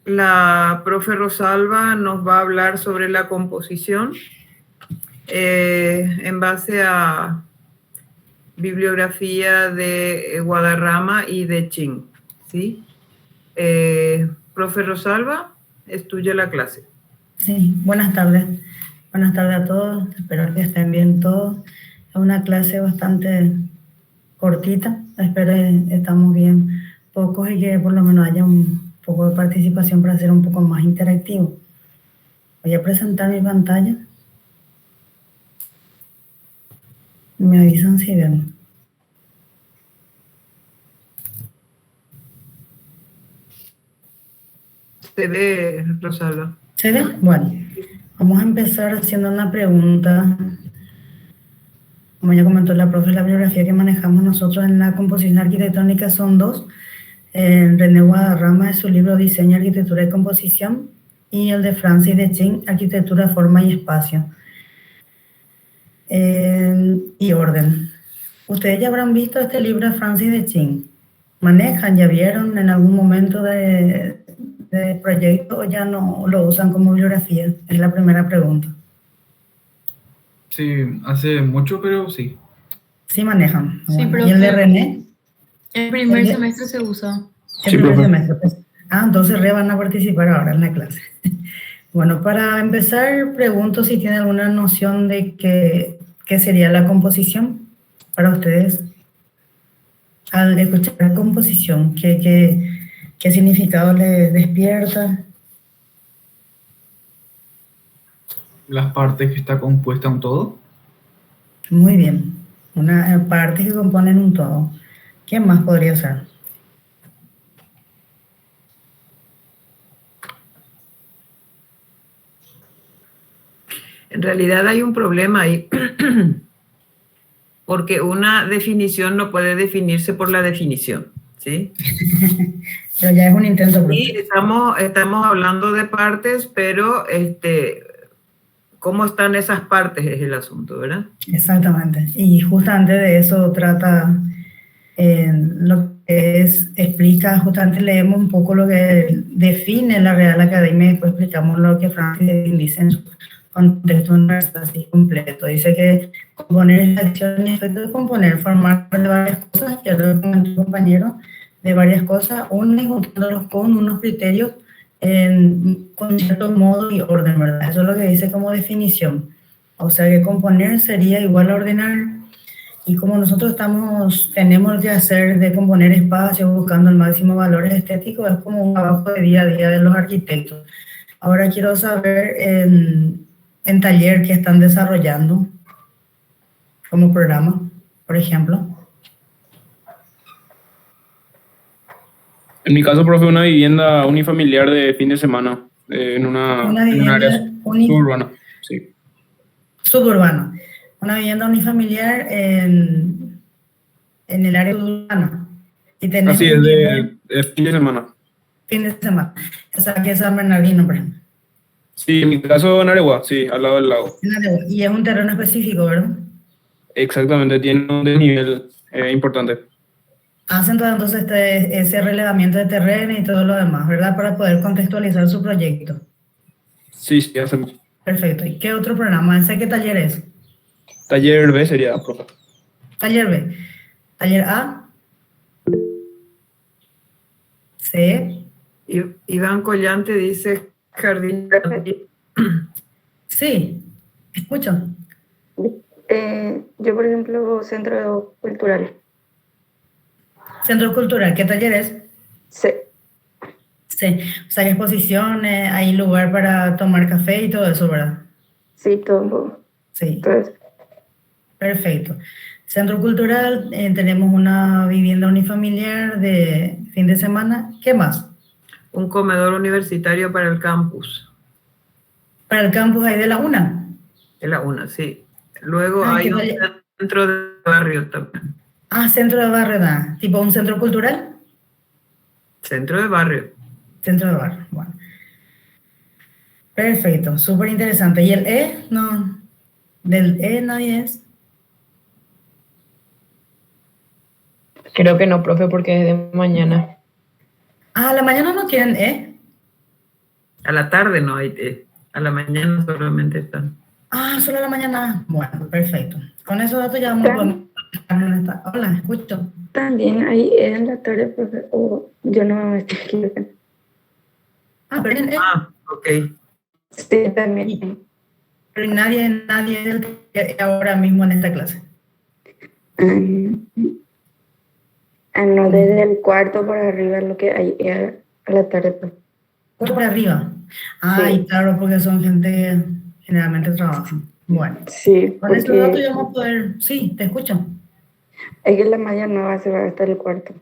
La profe Rosalba nos va a hablar sobre la composición en base a bibliografía de Guadarrama y de Chin, ¿sí? Profe Rosalba, es tuya la clase. Sí, buenas tardes. Buenas tardes a todos. Espero que estén bien todos. Es una clase bastante cortita. Espero que estamos bien pocos y que por lo menos haya un poco de participación para hacer un poco más interactivo. Voy a presentar mi pantalla. Me avisan si ven. Se ve, Rosalba. ¿Se ve? Bueno, vamos a empezar haciendo una pregunta. Como ya comentó la profe, la bibliografía que manejamos nosotros en la composición arquitectónica son dos. René Guadarrama, es su libro Diseño, Arquitectura y Composición, y el de Francis de Chin, Arquitectura, Forma y Espacio. Y Orden. Ustedes ya habrán visto este libro de Francis de Chin. ¿Manejan, ya vieron en algún momento de proyecto o ya no lo usan como bibliografía? Es la primera pregunta. Sí, hace mucho, pero sí. Sí manejan. Sí, bueno. ¿Y el de René? El primer semestre se usa. El Sí, primer profe. semestre. Pues. Entonces van a participar ahora en la clase. Bueno, para empezar, pregunto si tienen alguna noción de qué sería la composición para ustedes. Al escuchar la composición, ¿qué significado les despierta? Las partes que está compuesta un todo. Muy bien. Una parte que componen un todo. ¿Qué más podría ser? En realidad hay un problema ahí, porque una definición no puede definirse por la definición, ¿sí? Pero ya es un intento. Sí, estamos hablando de partes, pero ¿cómo están esas partes? Es el asunto, ¿verdad? Exactamente. Y justamente de eso trata lo que explica, justamente leemos un poco lo que define la Real Academia y después explicamos lo que Francis dice en su contexto universal así completo. Dice que componer es la acción y efecto de componer, formar de varias cosas, ya lo comentó el compañero, de varias cosas, uno y juntándolos con unos criterios con cierto modo y orden, ¿verdad? Eso es lo que dice como definición. O sea que componer sería igual a ordenar. Y como nosotros tenemos que hacer de componer espacios buscando el máximo valor estético, es como un trabajo de día a día de los arquitectos. Ahora quiero saber en taller que están desarrollando como programa, por ejemplo. En mi caso, profe, una vivienda unifamiliar de fin de semana en un área suburbana. Sí. Suburbana. Una vivienda unifamiliar en el área urbana. Y Así es, de fin de semana. Fin de semana. O sea, que es San Bernardino, por ejemplo. Sí, en mi caso en Aregua, sí, al lado del lago. Y es un terreno específico, ¿verdad? Exactamente, tiene un desnivel importante. Hacen todo entonces ese relevamiento de terreno y todo lo demás, ¿verdad? Para poder contextualizar su proyecto. Sí, sí, hacemos. Perfecto. ¿Y qué otro programa? ¿Ese qué taller es? Taller B sería, profe. Taller B. Taller A. C. Iván Collante dice jardín. Sí, escucho. Yo, por ejemplo, centro cultural. Centro cultural, ¿qué taller es? Sí. Sí, o sea, hay exposiciones, hay lugar para tomar café y todo eso, ¿verdad? Sí, todo. Sí. Todo eso. Perfecto. Centro cultural, tenemos una vivienda unifamiliar de fin de semana. ¿Qué más? Un comedor universitario para el campus. Para el campus hay de la UNA. De la UNA, sí. Luego hay un centro de barrio también. Centro de barrio, ¿verdad? ¿Tipo un centro cultural? Centro de barrio. Centro de barrio, bueno. Perfecto, súper interesante. ¿Y el E? No, del E nadie es. Creo que no, profe, porque es de mañana. La mañana no tienen E. A la tarde no hay, a la mañana solamente están. Ah, solo a la mañana. Bueno, perfecto. Con esos datos ya vamos a... Hola, escucho. También ahí en la tarde, profe, o yo no estoy equivocada. Ah, pero ok. Sí, también. Pero nadie ahora mismo en esta clase. No, desde el cuarto para arriba lo que hay a la tarde. Pues. Por arriba. Ay, sí. Claro, porque son gente que generalmente trabaja. Bueno. Sí, con estos datos ya vamos a poder... Sí, te escucho. Es que la malla nueva se va a estar el cuarto.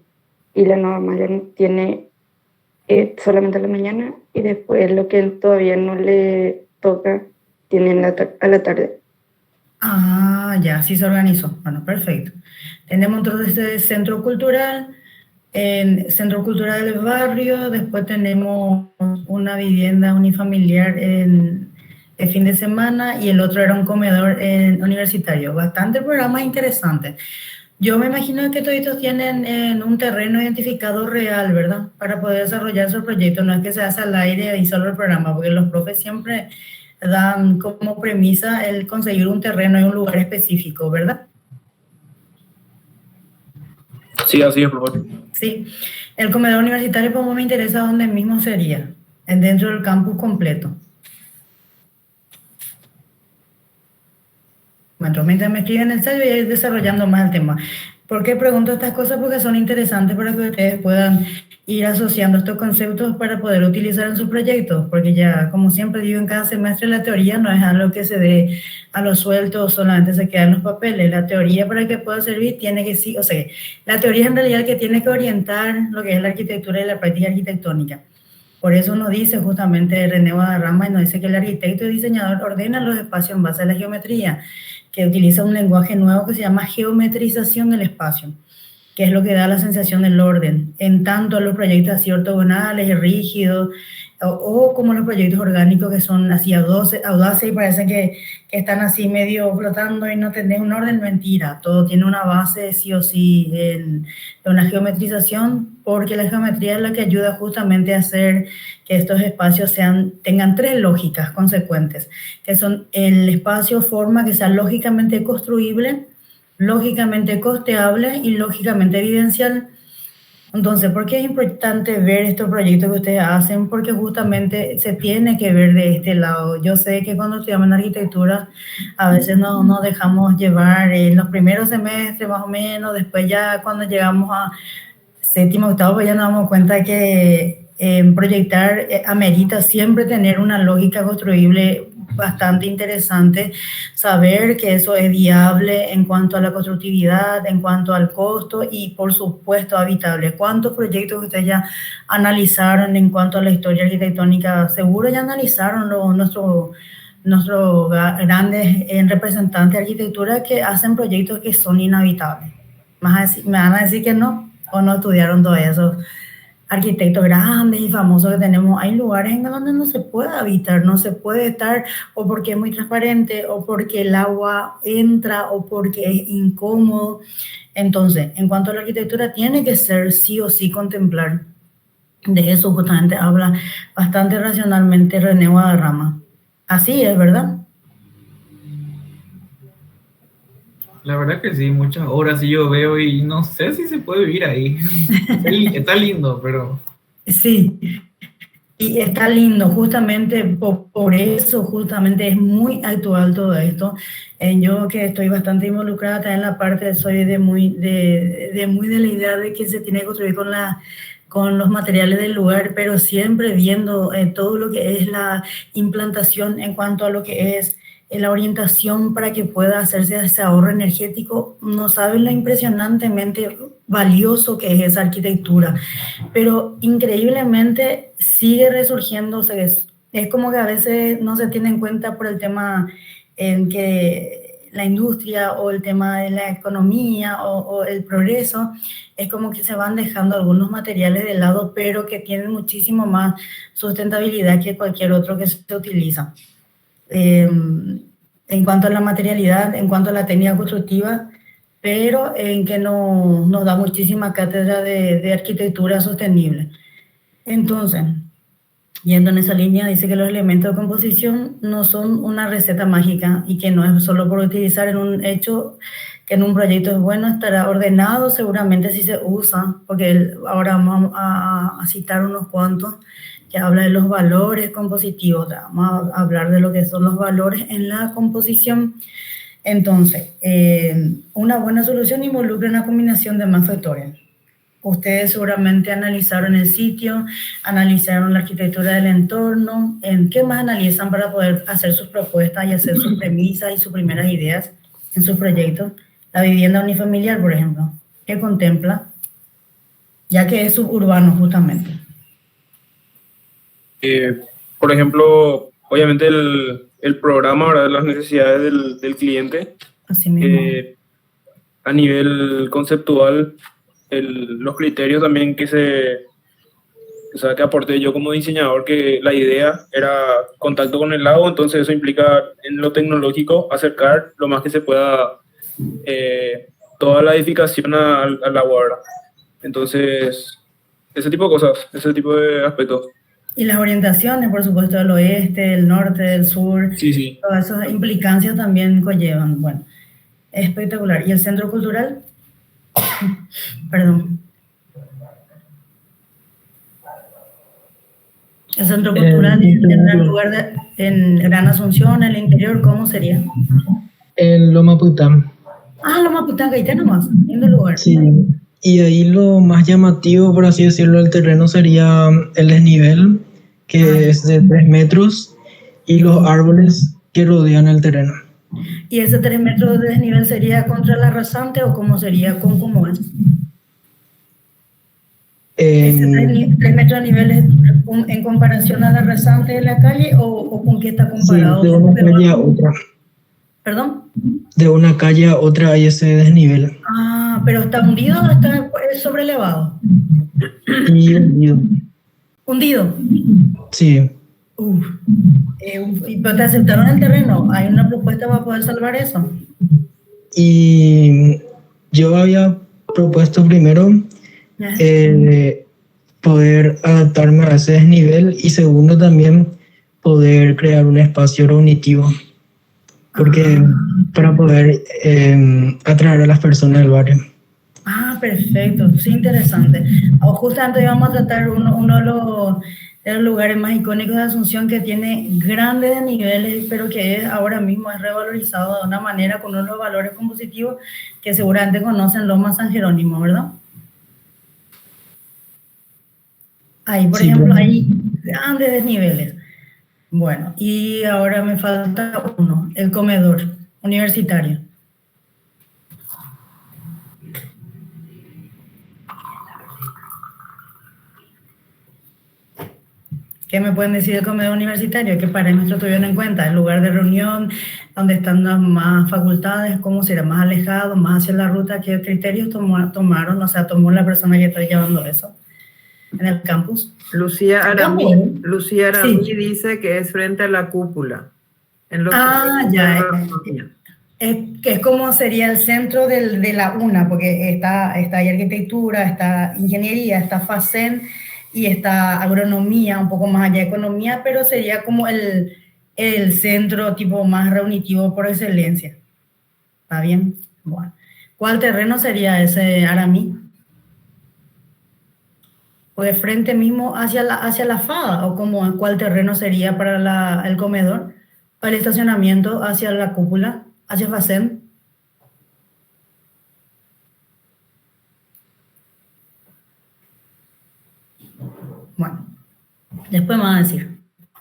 Y la nueva malla tiene solamente a la mañana y después lo que todavía no le toca tiene a la tarde. Ah, ya, sí se organizó. Bueno, perfecto. Tenemos entonces este centro cultural, el centro cultural del barrio, después tenemos una vivienda unifamiliar el fin de semana y el otro era un comedor universitario. Bastante programas interesantes. Yo me imagino que todos tienen un terreno identificado real, ¿verdad? Para poder desarrollar su proyecto. No es que se hace al aire y solo el programa, porque los profes siempre dan como premisa el conseguir un terreno en un lugar específico, ¿verdad? Sí, así es, profesor. Sí. El comedor universitario, como me interesa, ¿dónde mismo sería? Dentro del campus completo. Bueno, mientras me escriben el ensayo, voy a ir desarrollando más el tema. ¿Por qué pregunto estas cosas? Porque son interesantes para que ustedes puedan ir asociando estos conceptos para poder utilizar en sus proyectos, porque ya, como siempre digo, en cada semestre la teoría no es algo que se dé a lo suelto o solamente se queda en los papeles. La teoría, para que pueda servir, tiene que sí, o sea, la teoría es en realidad el que tiene que orientar lo que es la arquitectura y la práctica arquitectónica. Por eso nos dice justamente René Guadarrama, y nos dice que el arquitecto y diseñador ordena los espacios en base a la geometría, que utiliza un lenguaje nuevo que se llama geometrización del espacio, que es lo que da la sensación del orden, en tanto los proyectos así ortogonales y rígidos, o como los proyectos orgánicos que son así audaces y parecen que están así medio flotando y no tienen un orden. Mentira, todo tiene una base sí o sí en una geometrización, porque la geometría es la que ayuda justamente a hacer que estos espacios tengan tres lógicas consecuentes, que son el espacio forma que sea lógicamente construible, lógicamente costeable y lógicamente evidencial. Entonces, ¿por qué es importante ver estos proyectos que ustedes hacen? Porque justamente se tiene que ver de este lado. Yo sé que cuando estudiamos en arquitectura, a veces nos dejamos llevar en los primeros semestres más o menos, después ya cuando llegamos a séptimo, octavo, pues ya nos damos cuenta que proyectar amerita siempre tener una lógica construible bastante interesante, saber que eso es viable en cuanto a la constructividad, en cuanto al costo y por supuesto habitable. ¿Cuántos proyectos ustedes ya analizaron en cuanto a la historia arquitectónica? Seguro ya analizaron nuestros grandes representantes de arquitectura que hacen proyectos que son inhabitables. ¿Me van a decir que no? ¿O no estudiaron todos esos arquitectos grandes y famosos que tenemos? Hay lugares en donde no se puede habitar, no se puede estar, o porque es muy transparente, o porque el agua entra, o porque es incómodo. Entonces, en cuanto a la arquitectura, tiene que ser sí o sí contemplar. De eso justamente habla bastante racionalmente René Guadarrama. Así es, ¿verdad? La verdad que sí, muchas horas y yo veo y no sé si se puede vivir ahí. Está lindo, pero... Sí, y está lindo, justamente por eso, justamente es muy actual todo esto. Yo que estoy bastante involucrada también en la parte, soy de muy de la idea de que se tiene que construir con los materiales del lugar, pero siempre viendo todo lo que es la implantación en cuanto a lo que es la orientación para que pueda hacerse ese ahorro energético. No saben lo impresionantemente valioso que es esa arquitectura, pero increíblemente sigue resurgiendo. O sea, es como que a veces no se tiene en cuenta por el tema en que la industria o el tema de la economía o el progreso, es como que se van dejando algunos materiales de lado, pero que tienen muchísimo más sustentabilidad que cualquier otro que se utiliza. En cuanto a la materialidad, en cuanto a la técnica constructiva, pero en que nos da muchísima cátedra de arquitectura sostenible. Entonces, Yendo en esa línea, dice que los elementos de composición no son una receta mágica y que no es solo por utilizar en un hecho que en un proyecto es bueno, estará ordenado seguramente si se usa, porque ahora vamos a citar unos cuantos que habla de los valores compositivos, vamos a hablar de lo que son los valores en la composición. Entonces, una buena solución involucra una combinación de más factores. Ustedes seguramente analizaron el sitio, analizaron la arquitectura del entorno. ¿En qué más analizan para poder hacer sus propuestas y hacer sus premisas y sus primeras ideas en sus proyectos? La vivienda unifamiliar, por ejemplo, ¿qué contempla? Ya que es suburbano justamente. Por ejemplo, obviamente el programa, ¿verdad? Las necesidades del cliente. Así mismo. A nivel conceptual, los criterios también que aporté yo como diseñador, que la idea era contacto con el lago, entonces eso implica en lo tecnológico acercar lo más que se pueda toda la edificación al lago, ¿verdad? Entonces, ese tipo de cosas, ese tipo de aspectos. Y las orientaciones, por supuesto, del oeste, del norte, del sur, sí. Todas esas implicancias también conllevan. Bueno, espectacular. ¿Y el centro cultural? Perdón. El centro cultural en el lugar en Gran Asunción, en el interior, ¿cómo sería? En Loma Pután. Ah, Loma Pután, que ahí está nomás, lindo lugar. Sí, y ahí lo más llamativo, por así decirlo, del terreno sería el desnivel, que es de 3 metros, y los árboles que rodean el terreno. ¿Y ese 3 metros de desnivel sería contra la rasante o cómo sería? ¿Cómo es? ¿Ese 3 metros de nivel es en comparación a la rasante de la calle o con qué está comparado? Sí, de una calle a otra. ¿Perdón? De una calle a otra hay ese desnivel. Ah, ¿pero está hundido o está sobrelevado? Y hundido. ¿Hundido? Sí. ¿Pero te aceptaron el terreno? ¿Hay una propuesta para poder salvar eso? Y yo había propuesto primero poder adaptarme a ese desnivel y segundo también poder crear un espacio cognitivo, porque para poder atraer a las personas del barrio. Ah, perfecto, sí, interesante. Justamente vamos a tratar uno de los lugares más icónicos de Asunción, que tiene grandes niveles, pero que ahora mismo es revalorizado de una manera con uno de los valores compositivos que seguramente conocen, Loma San Jerónimo, ¿verdad? Ahí, por ejemplo, hay grandes desniveles. Bueno, y ahora me falta uno, el comedor universitario. ¿Qué me pueden decir del comedor universitario? ¿Qué parámetros tuvieron en cuenta? ¿El lugar de reunión? ¿Dónde están las más facultades? ¿Cómo será? ¿Más alejado? ¿Más hacia la ruta? ¿Qué criterios tomaron? O sea, tomó la persona que está llevando eso en el campus. Lucía Aramí sí. Dice que es frente a la cúpula. En ya. Es como sería el centro de la UNA, porque está ahí arquitectura, está ingeniería, está FACEN y está agronomía, un poco más allá de economía, pero sería como el centro tipo más reunitivo por excelencia. ¿Está bien? Bueno. ¿Cuál terreno sería ese, Aramí? ¿O de frente mismo hacia la FADA? ¿O como cuál terreno sería para el comedor? ¿O el estacionamiento hacia la cúpula? ¿Hacia FACEN? Bueno, después me van a decir.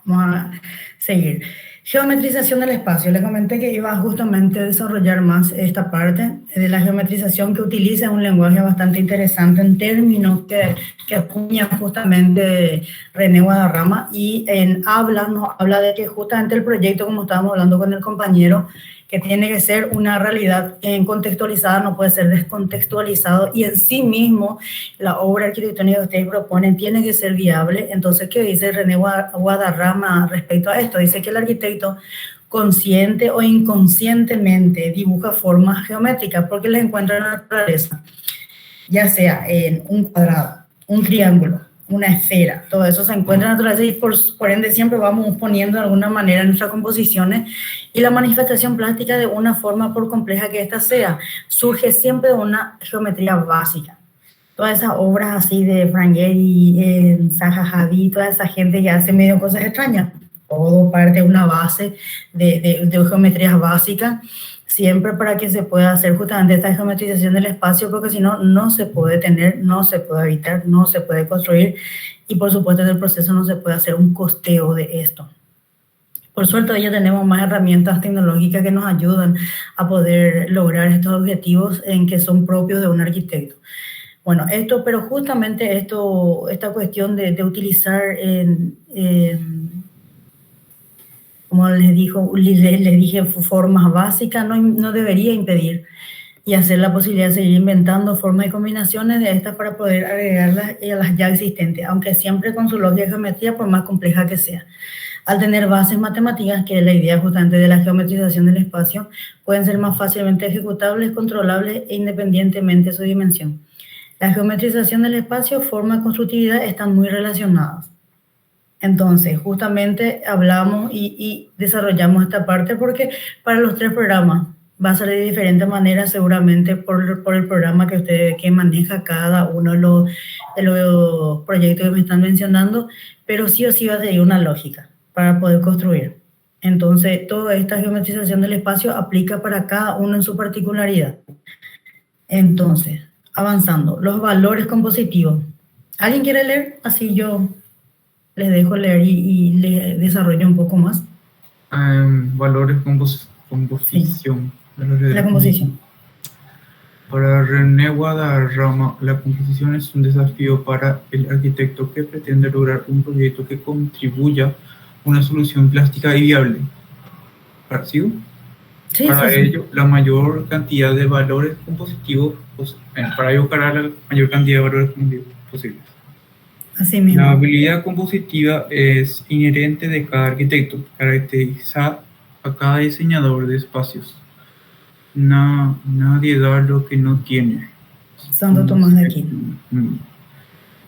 Vamos a seguir. Geometrización del espacio. Le comenté que iba justamente a desarrollar más esta parte de la geometrización, que utiliza un lenguaje bastante interesante en términos que acuña justamente René Guadarrama, y nos habla de que justamente el proyecto, como estábamos hablando con el compañero, que tiene que ser una realidad contextualizada, no puede ser descontextualizado, y en sí mismo la obra arquitectónica que ustedes proponen tiene que ser viable. Entonces, ¿qué dice René Guadarrama respecto a esto? Dice que el arquitecto, consciente o inconscientemente, dibuja formas geométricas porque les encuentra en la naturaleza, ya sea en un cuadrado, un triángulo, una esfera. Todo eso se encuentra en la naturaleza y por ende siempre vamos poniendo de alguna manera en nuestras composiciones, y la manifestación plástica, de una forma por compleja que ésta sea, surge siempre de una geometría básica. Todas esas obras así de Frank Gehry, Zaha Hadid, toda esa gente que hace medio cosas extrañas, todo parte de una base de geometrías básicas, siempre para que se pueda hacer justamente esta geometrización del espacio, porque si no, no se puede tener, no se puede habitar, no se puede construir, y por supuesto en el proceso no se puede hacer un costeo de esto. Por suerte hoy ya tenemos más herramientas tecnológicas que nos ayudan a poder lograr estos objetivos en que son propios de un arquitecto. Bueno, pero justamente esta cuestión de utilizar, como les dije, formas básicas, no debería impedir, y hacer la posibilidad de seguir inventando formas y combinaciones de estas para poder agregarlas a las ya existentes, aunque siempre con su lógica de geometría, por más compleja que sea. Al tener bases matemáticas, que es la idea justamente de la geometrización del espacio, pueden ser más fácilmente ejecutables, controlables e independientemente de su dimensión. La geometrización del espacio, forma y constructividad están muy relacionadas. Entonces, justamente hablamos y desarrollamos esta parte porque para los 3 programas va a ser de diferente manera, seguramente por el programa que maneja cada uno de los proyectos que me están mencionando, pero sí o sí va a seguir una lógica para poder construir. Entonces, toda esta geometrización del espacio aplica para cada uno en su particularidad. Entonces, avanzando, los valores compositivos. ¿Alguien quiere leer? Así yo les dejo leer y le desarrollo un poco más. Valores composición. La composición. Para René Guadarrama, la composición es un desafío para el arquitecto que pretende lograr un proyecto que contribuya a una solución plástica y viable. ¿Sigo? Sí, Para sí. ello, la mayor cantidad de valores compositivos, para ello buscar la mayor cantidad de valores posibles. Así mismo. La habilidad compositiva es inherente de cada arquitecto, caracteriza a cada diseñador de espacios. Nadie da lo que no tiene. Santo Tomás de Aquino.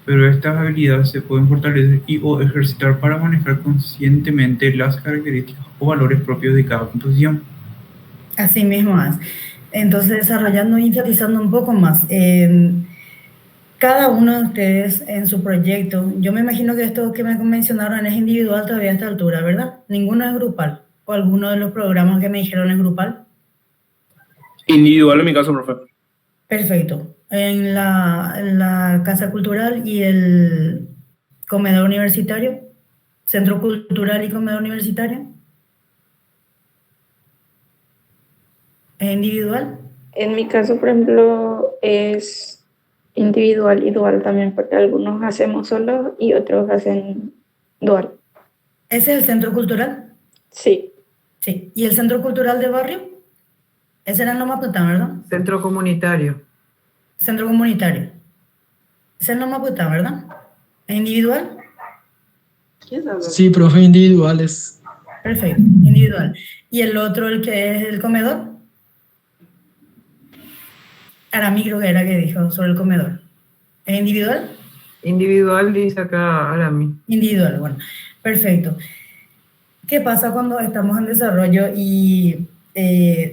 Pero estas habilidades se pueden fortalecer o ejercitar para manejar conscientemente las características o valores propios de cada composición. Así mismo es. Entonces, desarrollando y enfatizando un poco más, cada uno de ustedes en su proyecto, yo me imagino que esto que me mencionaron es individual todavía a esta altura, ¿verdad? Ninguno es grupal, o alguno de los programas que me dijeron es grupal. Individual en mi caso, profe. Perfecto. En la Casa Cultural y el comedor universitario, Centro Cultural y comedor universitario, ¿es individual? En mi caso, por ejemplo, es individual y dual también, porque algunos hacemos solos y otros hacen dual. ¿Ese es el Centro Cultural? Sí. Sí. ¿Y el Centro Cultural de Barrio? Ese era en Loma Pután, ¿verdad? Centro comunitario. Centro comunitario. Ese es Loma Pután, ¿verdad? ¿Es individual? Sí, profe, individuales. Perfecto, individual. ¿Y el otro, el que es el comedor? Arami creo que era que dijo sobre el comedor. ¿Es individual? Individual, dice acá Arami. Individual, bueno, perfecto. ¿Qué pasa cuando estamos en desarrollo? Y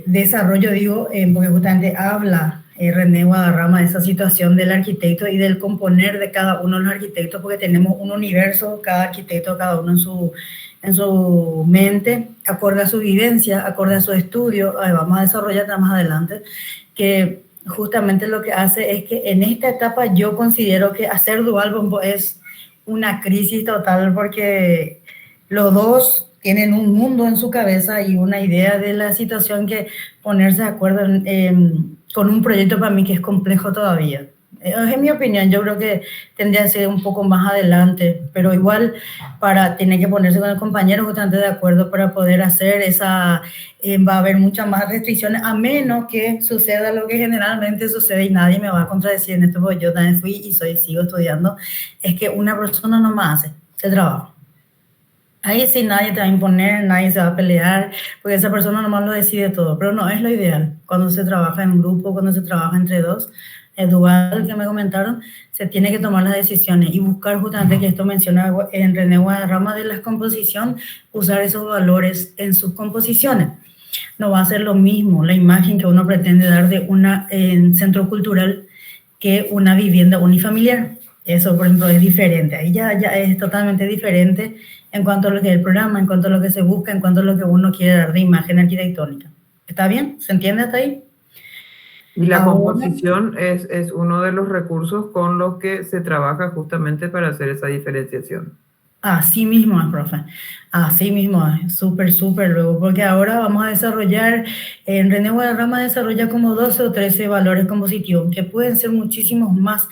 desarrollo digo, porque justamente habla René Guadarrama de esa situación del arquitecto y del componer de cada uno de los arquitectos, porque tenemos un universo, cada arquitecto, cada uno en su mente, acorde a su vivencia, acorde a su estudio. Vamos a desarrollar más adelante, que justamente lo que hace es que en esta etapa yo considero que hacer dual es una crisis total, porque los dos tienen un mundo en su cabeza y una idea de la situación, que ponerse de acuerdo con un proyecto para mí que es complejo todavía. En mi opinión, yo creo que tendría que ser un poco más adelante, pero igual tiene que ponerse con el compañero justamente de acuerdo para poder hacer esa, va a haber muchas más restricciones, a menos que suceda lo que generalmente sucede, y nadie me va a contradecir en esto, porque yo también fui y sigo estudiando, es que una persona nomás hace el trabajo. Ahí sí nadie te va a imponer, nadie se va a pelear, porque esa persona nomás lo decide todo, pero no es lo ideal. Cuando se trabaja en grupo, cuando se trabaja entre dos, dual que me comentaron, se tiene que tomar las decisiones y buscar justamente, que esto menciona en René Guadarrama de la composición, usar esos valores en sus composiciones. No va a ser lo mismo la imagen que uno pretende dar de un centro cultural que una vivienda unifamiliar. Eso, por ejemplo, es diferente. Ahí ya es totalmente diferente en cuanto a lo que es el programa, en cuanto a lo que se busca, en cuanto a lo que uno quiere dar de imagen arquitectónica. ¿Está bien? ¿Se entiende hasta ahí? Y la Ahora, composición es uno de los recursos con los que se trabaja justamente para hacer esa diferenciación. así mismo es, profe. Así mismo es. Súper, súper luego. Porque ahora vamos a desarrollar, en René Guadarrama desarrolla como 12 o 13 valores compositivos, que pueden ser muchísimos más,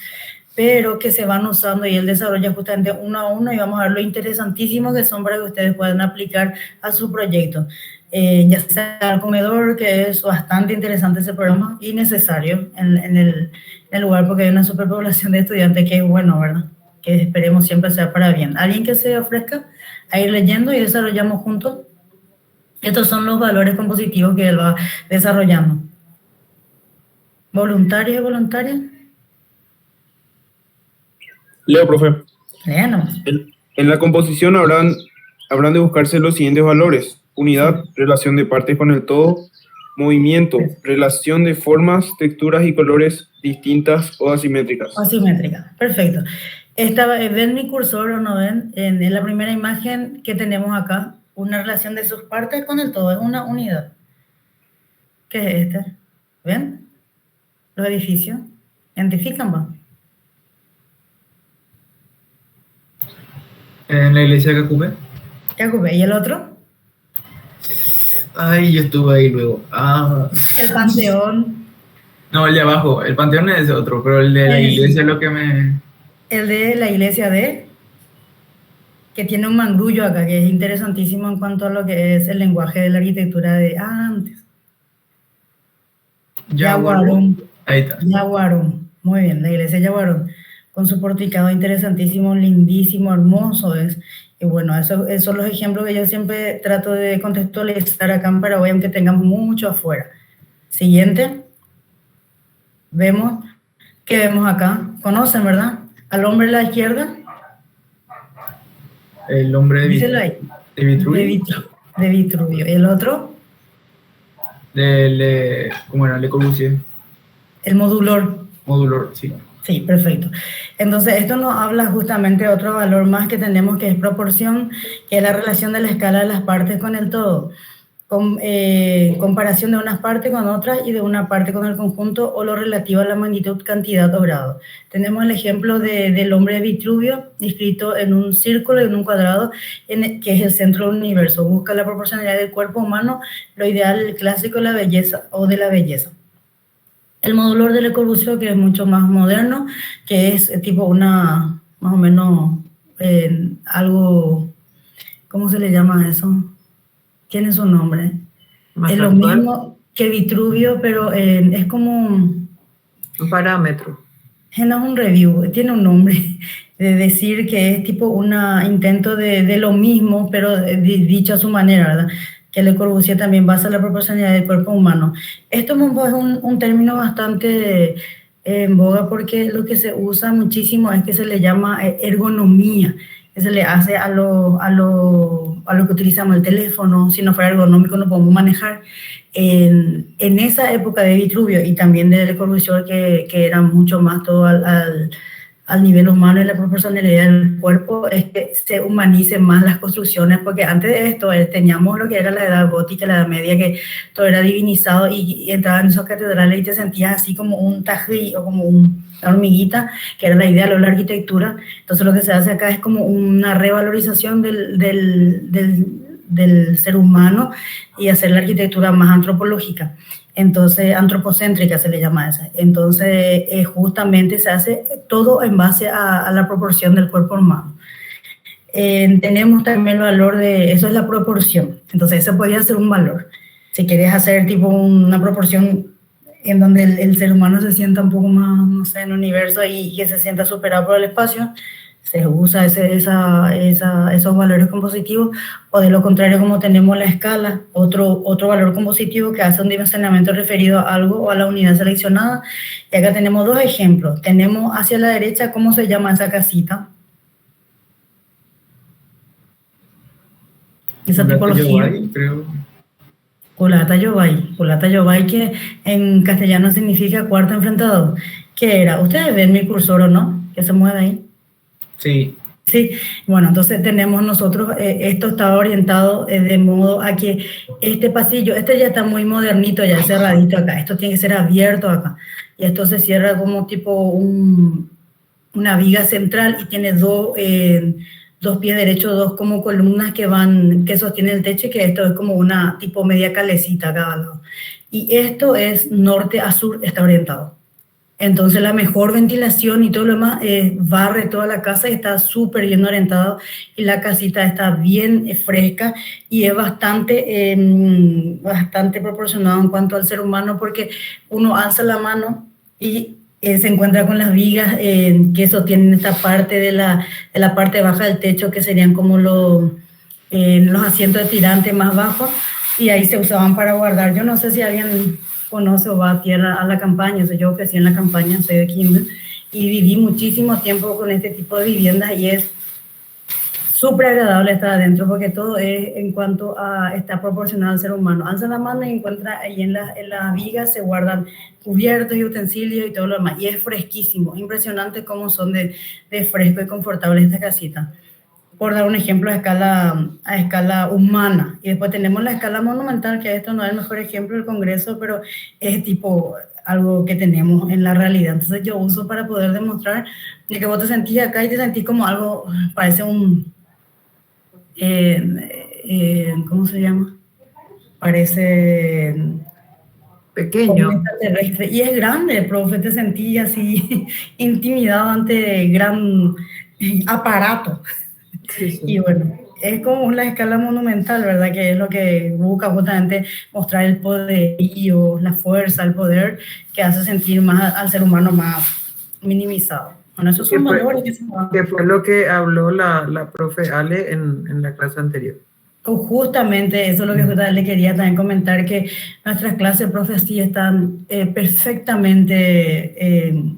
pero que se van usando y él desarrolla justamente uno a uno y vamos a ver lo interesantísimo que son para que ustedes puedan aplicar a su proyecto. Ya sea el comedor, que es bastante interesante ese programa y necesario en el lugar, porque hay una superpoblación de estudiantes que es bueno, ¿verdad? Que esperemos siempre sea para bien. ¿Alguien que se ofrezca a ir leyendo y desarrollamos juntos? Estos son los valores compositivos que él va desarrollando. ¿Voluntarios y voluntarias? Leo, profe. Léanos. En la composición habrán de buscarse los siguientes valores: unidad, relación de partes con el todo; movimiento, relación de formas, texturas y colores distintas o asimétricas. Asimétrica, perfecto. ¿Ven mi cursor o no ven? En la primera imagen que tenemos acá, una relación de sus partes con el todo, es una unidad. ¿Qué es este? ¿Ven? Los edificios. ¿Identifican, va? En la iglesia que ocupé. ¿Qué ocupé? ¿Y el otro? Ay, yo estuve ahí luego. El Panteón. No, el de abajo. El panteón es otro, pero el de la iglesia es lo que me... El de la iglesia que tiene un mangrullo acá, que es interesantísimo en cuanto a lo que es el lenguaje de la arquitectura de antes. Yaguarón. Ahí está. Yaguarón. Muy bien, la iglesia Yaguarón, con su porticado interesantísimo, lindísimo, hermoso es. Y bueno, esos son los ejemplos que yo siempre trato de contextualizar acá en Paraguay, aunque tengamos mucho afuera. Siguiente. ¿Qué vemos acá? ¿Conocen, verdad? Al hombre de la izquierda. El hombre de Vitruvio. De Vitruvio. ¿Y el otro? ¿Cómo era? Le Corbusier. El modulor. Modulor, sí. Sí, perfecto. Entonces, esto nos habla justamente de otro valor más que tenemos, que es proporción, que es la relación de la escala de las partes con el todo. Comparación de unas partes con otras y de una parte con el conjunto, o lo relativo a la magnitud, cantidad o grado. Tenemos el ejemplo del hombre de Vitruvio, escrito en un círculo y en un cuadrado, que es el centro del universo. Busca la proporcionalidad del cuerpo humano, lo ideal, el clásico, la belleza o de la belleza. El modulor de Le Corbusier, que es mucho más moderno, que es tipo más o menos algo, ¿cómo se le llama eso? Tiene su nombre. Más es lo actual. mismo que Vitruvio, pero es como un parámetro. No es un review, tiene un nombre, de decir que es tipo un intento de lo mismo, pero dicho a su manera, ¿verdad? Que Le Corbusier también basa la proporcionalidad del cuerpo humano. Esto es un término bastante en boga, porque lo que se usa muchísimo es que se le llama ergonomía, que se le hace a lo que utilizamos el teléfono. Si no fuera ergonómico no podemos manejar. En esa época de Vitruvio y también de Le Corbusier, que era mucho más todo al nivel humano y la proporcionalidad del cuerpo, es que se humanicen más las construcciones, porque antes de esto teníamos lo que era la edad gótica, la edad media, que todo era divinizado y entraban en esas catedrales y te sentías así como un tají o como una hormiguita, que era la idea de la arquitectura. Entonces lo que se hace acá es como una revalorización del ser humano y hacer la arquitectura más antropológica. Entonces, antropocéntrica se le llama esa. Entonces, justamente se hace todo en base a la proporción del cuerpo humano. Tenemos también el valor eso es la proporción. Entonces, eso podría ser un valor. Si quieres hacer tipo una proporción en donde el ser humano se sienta un poco más, no sé, en el universo y que se sienta superado por el espacio, se usa esos valores compositivos, o de lo contrario, como tenemos la escala, otro valor compositivo que hace un dimensionamiento referido a algo o a la unidad seleccionada. Y acá tenemos dos ejemplos. Tenemos hacia la derecha cómo se llama esa casita. Esa tipología. Creo. Culata Yobay, que en castellano significa cuarto enfrentado. ¿Qué era? Ustedes ven mi cursor, ¿o no? Que se mueve ahí. Sí. Sí, bueno, entonces tenemos nosotros, esto está orientado de modo a que este pasillo, este ya está muy modernito, ya cerradito acá, esto tiene que ser abierto acá, y esto se cierra como tipo una viga central y tiene dos pies derechos, dos como columnas que sostienen el techo, y que esto es como una tipo media calecita a cada lado. Y esto es norte a sur, está orientado. Entonces la mejor ventilación y todo lo demás barre toda la casa y está súper bien orientado, y la casita está bien fresca y es bastante proporcionado en cuanto al ser humano, porque uno alza la mano y se encuentra con las vigas que sostienen esta parte de la parte baja del techo, que serían como los asientos de tirante más bajos, y ahí se usaban para guardar. Yo no sé si alguien conoce o va a tierra a la campaña. O sea, yo crecí en la campaña, soy de Quimbe, y viví muchísimo tiempo con este tipo de viviendas, y es súper agradable estar adentro, porque todo es en cuanto a estar proporcionado al ser humano. Alza la mano y encuentra ahí en las vigas se guardan cubiertos y utensilios y todo lo demás, y es fresquísimo, impresionante cómo son de fresco y confortable esta casita. Por dar un ejemplo a escala humana. Y después tenemos la escala monumental, que esto no es el mejor ejemplo del Congreso, pero es tipo algo que tenemos en la realidad. Entonces yo uso para poder demostrar de que vos te sentís acá y te sentís como algo, parece un, ¿cómo se llama? Parece pequeño. Un extraterrestre. Y es grande, profe, te sentís así intimidado ante gran aparato. Sí, sí. Y bueno, es como la escala monumental, ¿verdad? Que es lo que busca justamente mostrar el poderío, la fuerza, el poder, que hace sentir más al ser humano más minimizado. Bueno, esos son valores que se van. Que fue lo que habló la profe Ale en la clase anterior. Justamente eso es lo que justamente le quería también comentar, que nuestras clases, profe, sí están perfectamente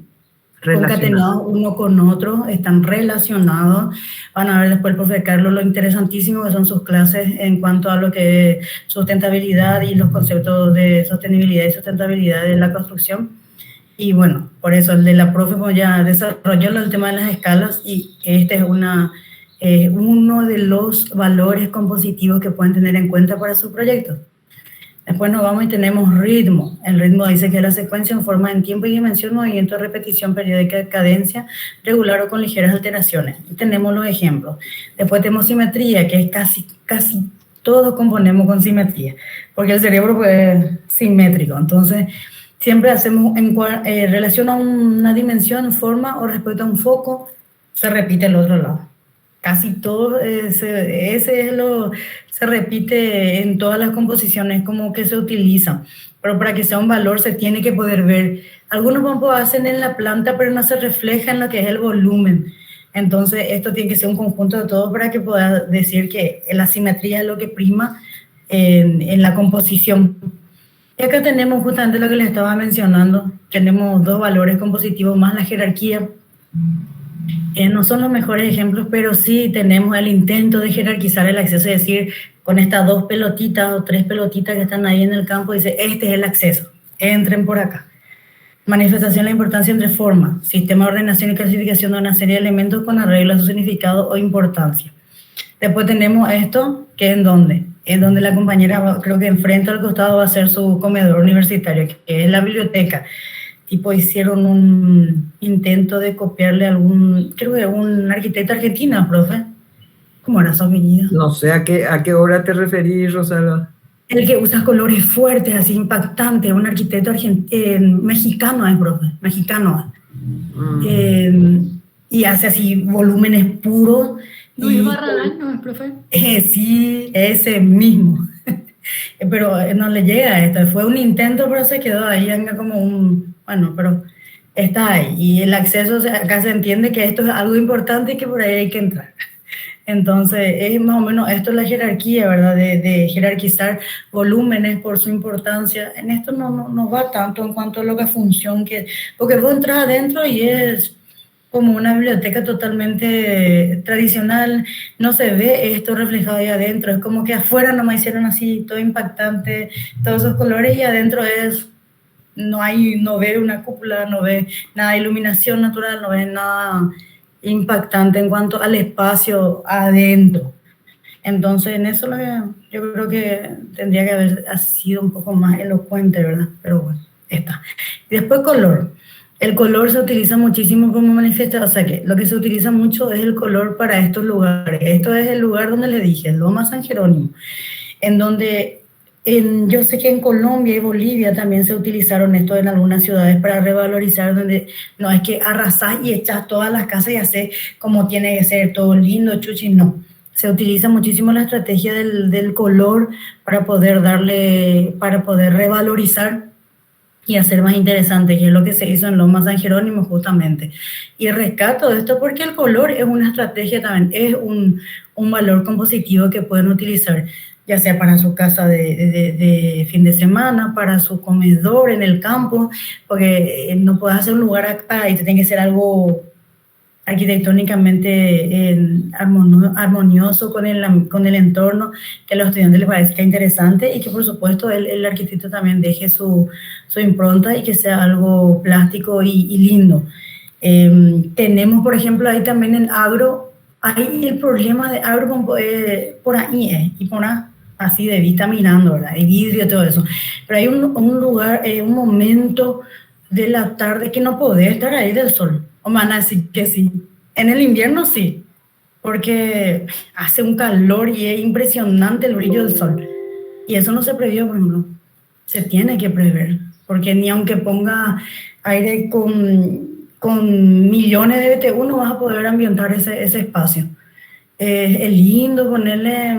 concatenados uno con otro, están relacionados. Van a ver después el profe Carlos lo interesantísimo que son sus clases en cuanto a lo que es sustentabilidad y los conceptos de sostenibilidad y sustentabilidad de la construcción. Y bueno, por eso el de la profe ya desarrolló el tema de las escalas, y este es uno de los valores compositivos que pueden tener en cuenta para su proyecto. Después nos vamos y tenemos ritmo. El ritmo dice que es la secuencia en forma en tiempo y dimensión, movimiento, repetición periódica de cadencia regular o con ligeras alteraciones. Y tenemos los ejemplos. Después tenemos simetría, que es casi todos componemos con simetría, porque el cerebro es simétrico. Entonces, siempre hacemos en relación a una dimensión, forma o respecto a un foco, se repite el otro lado. Casi todo se repite en todas las composiciones, como que se utiliza, pero para que sea un valor se tiene que poder ver. Algunos pompos hacen en la planta, pero no se refleja en lo que es el volumen. Entonces esto tiene que ser un conjunto de todo para que pueda decir que la simetría es lo que prima en la composición. Y acá tenemos justamente lo que les estaba mencionando. Tenemos dos valores compositivos más la jerarquía. No son los mejores ejemplos, pero sí tenemos el intento de jerarquizar el acceso, es decir, con estas dos pelotitas o tres pelotitas que están ahí en el campo, dice, este es el acceso, entren por acá. Manifestación de la importancia entre formas, sistema de ordenación y clasificación de una serie de elementos con arreglo a su significado o importancia. Después tenemos esto, que es en donde la compañera, creo que enfrente al costado va a ser su comedor universitario, que es la biblioteca. Tipo hicieron un intento de copiarle creo que un arquitecto argentino, profe. ¿Cómo era su apellido? No sé a qué obra te referís, Rosalba. El que usa colores fuertes, así impactantes, un arquitecto mexicano, profe, mexicano. Y hace así volúmenes puros. Luis Barragán, ¿no es, profe? Sí, ese mismo. Pero no le llega a esto. Fue un intento, pero se quedó ahí como un... Bueno, pero está ahí. Y el acceso, acá se entiende que esto es algo importante y que por ahí hay que entrar. Entonces, es más o menos esto es la jerarquía, ¿verdad? De jerarquizar volúmenes por su importancia. En esto no va tanto en cuanto a lo que función que... Porque vos entras adentro y es como una biblioteca totalmente tradicional, no se ve esto reflejado ahí adentro, es como que afuera nomás hicieron así, todo impactante, todos esos colores, y adentro es... no ve una cúpula, no ve nada de iluminación natural, no ve nada impactante en cuanto al espacio adentro. Entonces, en eso yo creo que tendría que haber sido un poco más elocuente, ¿verdad? Pero bueno, está. Y después color. El color se utiliza muchísimo como manifestación, o sea que lo que se utiliza mucho es el color para estos lugares. Esto es el lugar donde le dije, Loma San Jerónimo, en donde... yo sé que en Colombia y Bolivia también se utilizaron esto en algunas ciudades para revalorizar, donde no es que arrasás y echas todas las casas y haces como tiene que ser, todo lindo, chuchi, no. Se utiliza muchísimo la estrategia del color para poder revalorizar y hacer más interesante, que es lo que se hizo en Loma San Jerónimo justamente. Y rescato esto porque el color es una estrategia también, es un valor compositivo que pueden utilizar, ya sea para su casa de fin de semana, para su comedor en el campo, porque no puedes hacer un lugar acá y te tiene que ser algo arquitectónicamente armonioso con el entorno, que a los estudiantes les parezca interesante y que por supuesto el arquitecto también deje su impronta y que sea algo plástico y lindo. Tenemos, por ejemplo, ahí también en agro, ahí el problema de agro por ahí y por ahí, así de vista mirando, ¿verdad? El vidrio, todo eso. Pero hay un lugar, un momento de la tarde que no podés estar ahí del sol. O me van a decir que sí. En el invierno sí, porque hace un calor y es impresionante el brillo del sol. Y eso no se previó, por ejemplo. Se tiene que prever, porque ni aunque ponga aire con millones de BTU no vas a poder ambientar ese espacio. Es lindo ponerle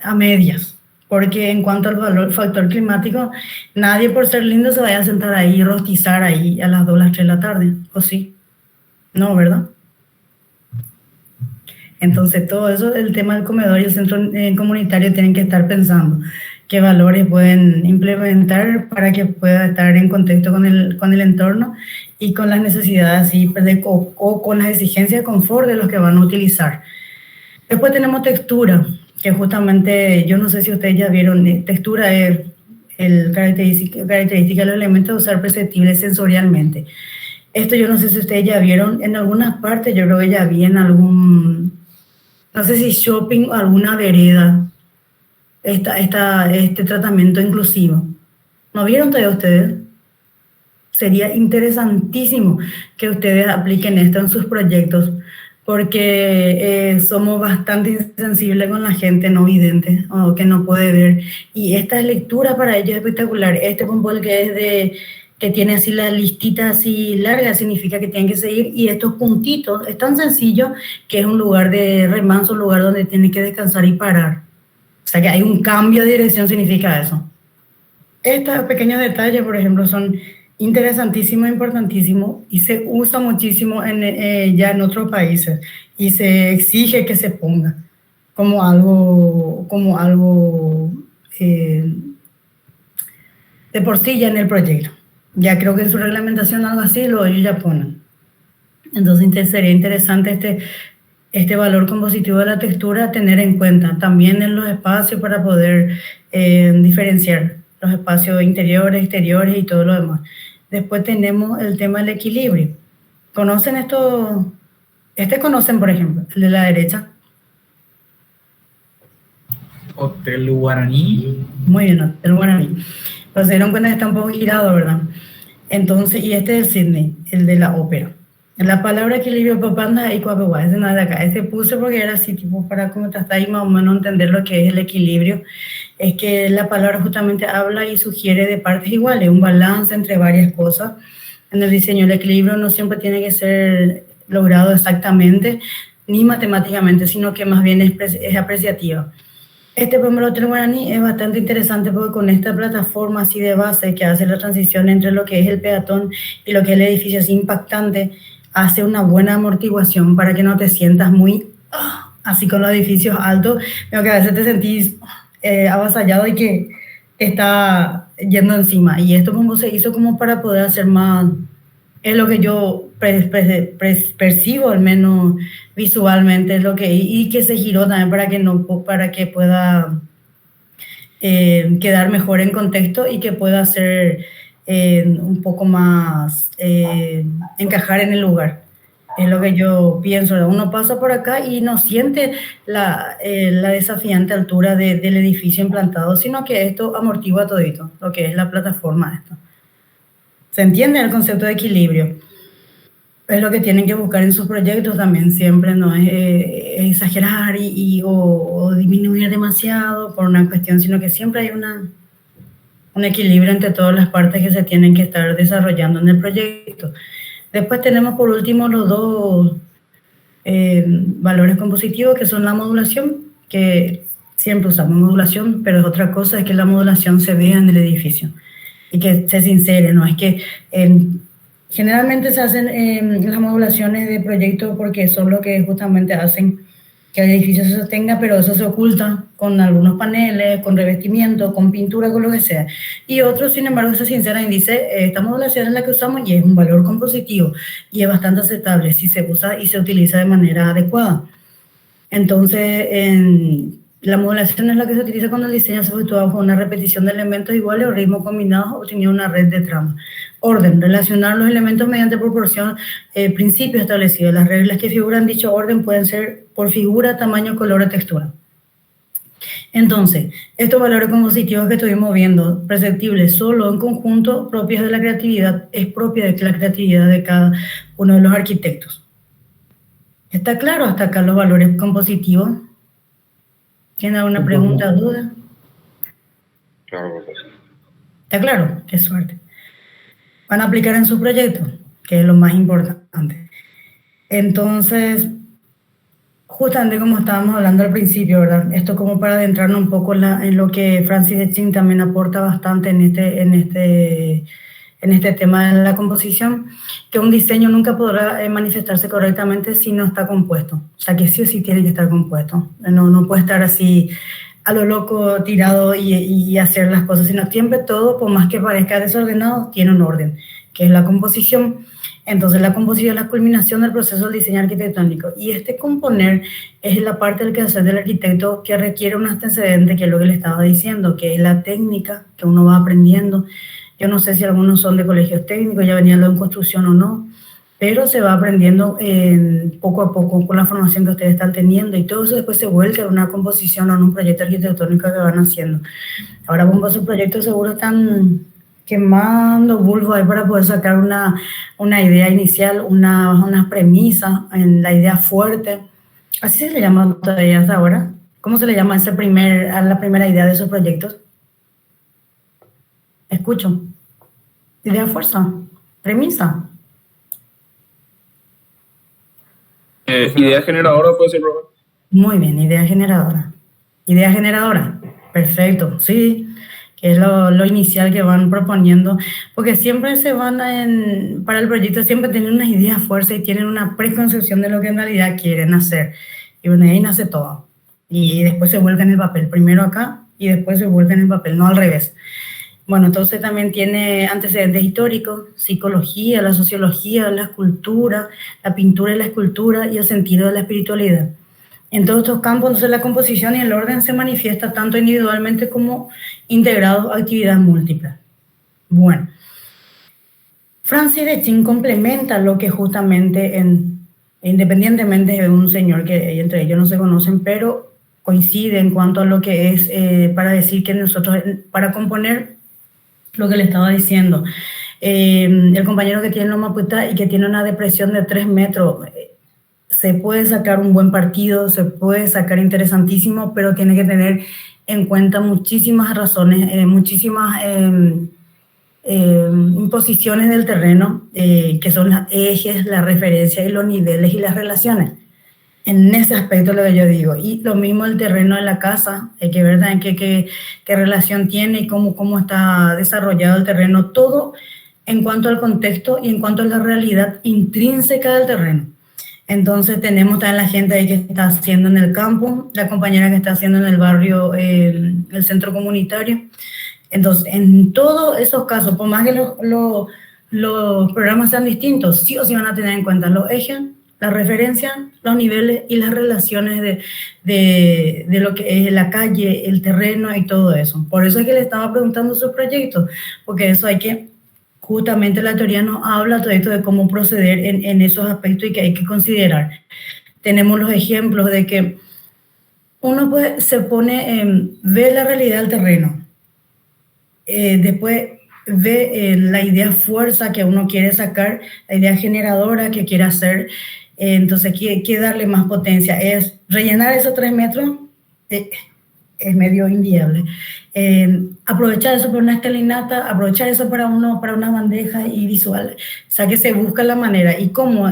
a medias, porque en cuanto al factor climático, nadie por ser lindo se vaya a sentar ahí y rostizar ahí a las 2, las 3 de la tarde, ¿o sí? No, ¿verdad? Entonces todo eso, el tema del comedor y el centro comunitario tienen que estar pensando qué valores pueden implementar para que pueda estar en contexto con el entorno y con las necesidades o con las exigencias de confort de los que van a utilizar. Después tenemos textura, que justamente, yo no sé si ustedes ya vieron, textura es característica de los elementos de usar perceptibles sensorialmente. Esto yo no sé si ustedes ya vieron, en algunas partes yo creo que ya vi en algún, no sé si shopping o alguna vereda, este tratamiento inclusivo. ¿No vieron todavía ustedes? Sería interesantísimo que ustedes apliquen esto en sus proyectos, porque somos bastante insensibles con la gente no vidente o que no puede ver. Y esta lectura para ellos es espectacular. Este pompol que tiene así la listita así larga, significa que tienen que seguir, y estos puntitos, es tan sencillo que es un lugar de remanso, un lugar donde tienen que descansar y parar. O sea que hay un cambio de dirección, significa eso. Estos pequeños detalles, por ejemplo, son interesantísimos, importantísimos, y se usa muchísimo ya en otros países, y se exige que se ponga como algo de por sí ya en el proyecto. Ya creo que en su reglamentación algo así ellos ya ponen. Entonces sería interesante este valor compositivo de la textura tener en cuenta también en los espacios para poder diferenciar los espacios interiores, exteriores y todo lo demás. Después tenemos el tema del equilibrio. ¿Conocen esto? Conocen, por ejemplo, el de la derecha. Hotel Guaraní. Muy bien, Hotel Guaraní. Pero se dieron cuenta que está un poco girado, ¿verdad? Entonces, y este es el Sydney, el de la ópera. La palabra equilibrio, papanda y cuapeguá, ese no es de acá. Este puse porque era así, tipo, para como está ahí más o menos entender lo que es el equilibrio. Es que la palabra justamente habla y sugiere de partes iguales, un balance entre varias cosas. En el diseño, el equilibrio no siempre tiene que ser logrado exactamente, ni matemáticamente, sino que más bien es apreciativa. Este primer hotel guaraní es bastante interesante porque con esta plataforma así de base que hace la transición entre lo que es el peatón y lo que es el edificio así impactante, hace una buena amortiguación para que no te sientas muy así con los edificios altos, pero que a veces te sentís avasallado y que está yendo encima. Y esto como se hizo como para poder hacer más, es lo que yo percibo, al menos visualmente, es lo que, y que se giró también para que pueda quedar mejor en contexto y que pueda ser un poco más encajar en el lugar. Es lo que yo pienso. Uno pasa por acá y no siente la desafiante altura del edificio implantado, sino que esto amortigua todito, lo que es la plataforma. Esto. ¿Se entiende el concepto de equilibrio? Es lo que tienen que buscar en sus proyectos también, siempre no es exagerar o disminuir demasiado por una cuestión, sino que siempre hay un equilibrio entre todas las partes que se tienen que estar desarrollando en el proyecto. Después tenemos por último los dos valores compositivos, que son la modulación, que siempre usamos modulación, pero es otra cosa, es que la modulación se vea en el edificio y que se sincere, no es que generalmente se hacen las modulaciones de proyectos porque son lo que justamente hacen que el edificio se sostenga, pero eso se oculta con algunos paneles, con revestimiento, con pintura, con lo que sea. Y otros, sin embargo, se sinceran y dicen, esta modulación es la que usamos y es un valor compositivo y es bastante aceptable si se usa y se utiliza de manera adecuada. Entonces, la modulación es la que se utiliza cuando el diseño se efectúa bajo una repetición de elementos iguales o ritmos combinados o tenía una red de trama. Orden, relacionar los elementos mediante proporción, principios establecidos. Las reglas que figuran dicho orden pueden ser por figura, tamaño, color o textura. Entonces, estos valores compositivos que estuvimos viendo, perceptibles solo en conjunto, propios de la creatividad, es propia de la creatividad de cada uno de los arquitectos. ¿Está claro hasta acá los valores compositivos? ¿Tiene alguna pregunta o duda? Claro. ¿Está claro? Qué suerte. Van a aplicar en su proyecto, que es lo más importante. Entonces, justamente como estábamos hablando al principio, ¿verdad? Esto como para adentrarnos un poco en lo que Francis Detsching también aporta bastante en este tema de la composición, que un diseño nunca podrá manifestarse correctamente si no está compuesto. O sea, que sí o sí tiene que estar compuesto. No puede estar así a lo loco tirado y hacer las cosas, sino siempre todo, por más que parezca desordenado, tiene un orden, que es la composición. Entonces, la composición es la culminación del proceso del diseño arquitectónico. Y este componer es la parte del quehacer del arquitecto que requiere un antecedente, que es lo que le estaba diciendo, que es la técnica que uno va aprendiendo. Yo no sé si algunos son de colegios técnicos, ya venían en construcción o no, pero se va aprendiendo poco a poco con la formación que ustedes están teniendo y todo eso después se vuelca en una composición o en un proyecto arquitectónico que van haciendo. Ahora, con sus proyectos seguro están quemando bulbo ahí para poder sacar una idea inicial, una premisa, en la idea fuerte. ¿Así se le llama todavía hasta ahora? ¿Cómo se le llama a la primera idea de esos proyectos? Escucho. Idea fuerza, premisa. Idea generadora puede ser, profe. Muy bien, idea generadora. Idea generadora, perfecto, sí, que es lo inicial que van proponiendo, porque siempre se van para el proyecto, siempre tienen unas ideas fuertes y tienen una preconcepción de lo que en realidad quieren hacer. Y bueno, ahí nace todo. Y después se vuelca en el papel, primero acá y después se vuelca en el papel, no al revés. Bueno, entonces también tiene antecedentes históricos, psicología, la sociología, la escultura, la pintura y la escultura y el sentido de la espiritualidad. En todos estos campos, entonces la composición y el orden se manifiesta tanto individualmente como integrado a actividades múltiples. Bueno, Francis Detsching complementa lo que justamente, independientemente de un señor que entre ellos no se conocen, pero coincide en cuanto a lo que es para decir que nosotros, para componer, lo que le estaba diciendo, el compañero que tiene loma puesta y que tiene una depresión de 3 metros, se puede sacar un buen partido, se puede sacar interesantísimo, pero tiene que tener en cuenta muchísimas razones, muchísimas imposiciones del terreno, que son los ejes, la referencia y los niveles y las relaciones. En ese aspecto lo que yo digo. Y lo mismo el terreno de la casa, hay que ver también qué relación tiene y cómo está desarrollado el terreno, todo en cuanto al contexto y en cuanto a la realidad intrínseca del terreno. Entonces tenemos también la gente ahí que está haciendo en el campo, la compañera que está haciendo en el barrio, el centro comunitario. Entonces, en todos esos casos, por más que los programas sean distintos, sí o sí van a tener en cuenta los ejes, la referencia, los niveles y las relaciones de lo que es la calle, el terreno y todo eso. Por eso es que le estaba preguntando su proyecto, porque eso hay que, justamente la teoría nos habla todo esto de cómo proceder en esos aspectos y que hay que considerar. Tenemos los ejemplos de que uno se pone, ve la realidad del terreno, después ve la idea fuerza que uno quiere sacar, la idea generadora que quiere hacer, entonces quiere darle más potencia. Es rellenar esos 3 metros, es medio inviable. Aprovechar eso para una escalinata, aprovechar eso para una bandeja y visual. O sea que se busca la manera y cómo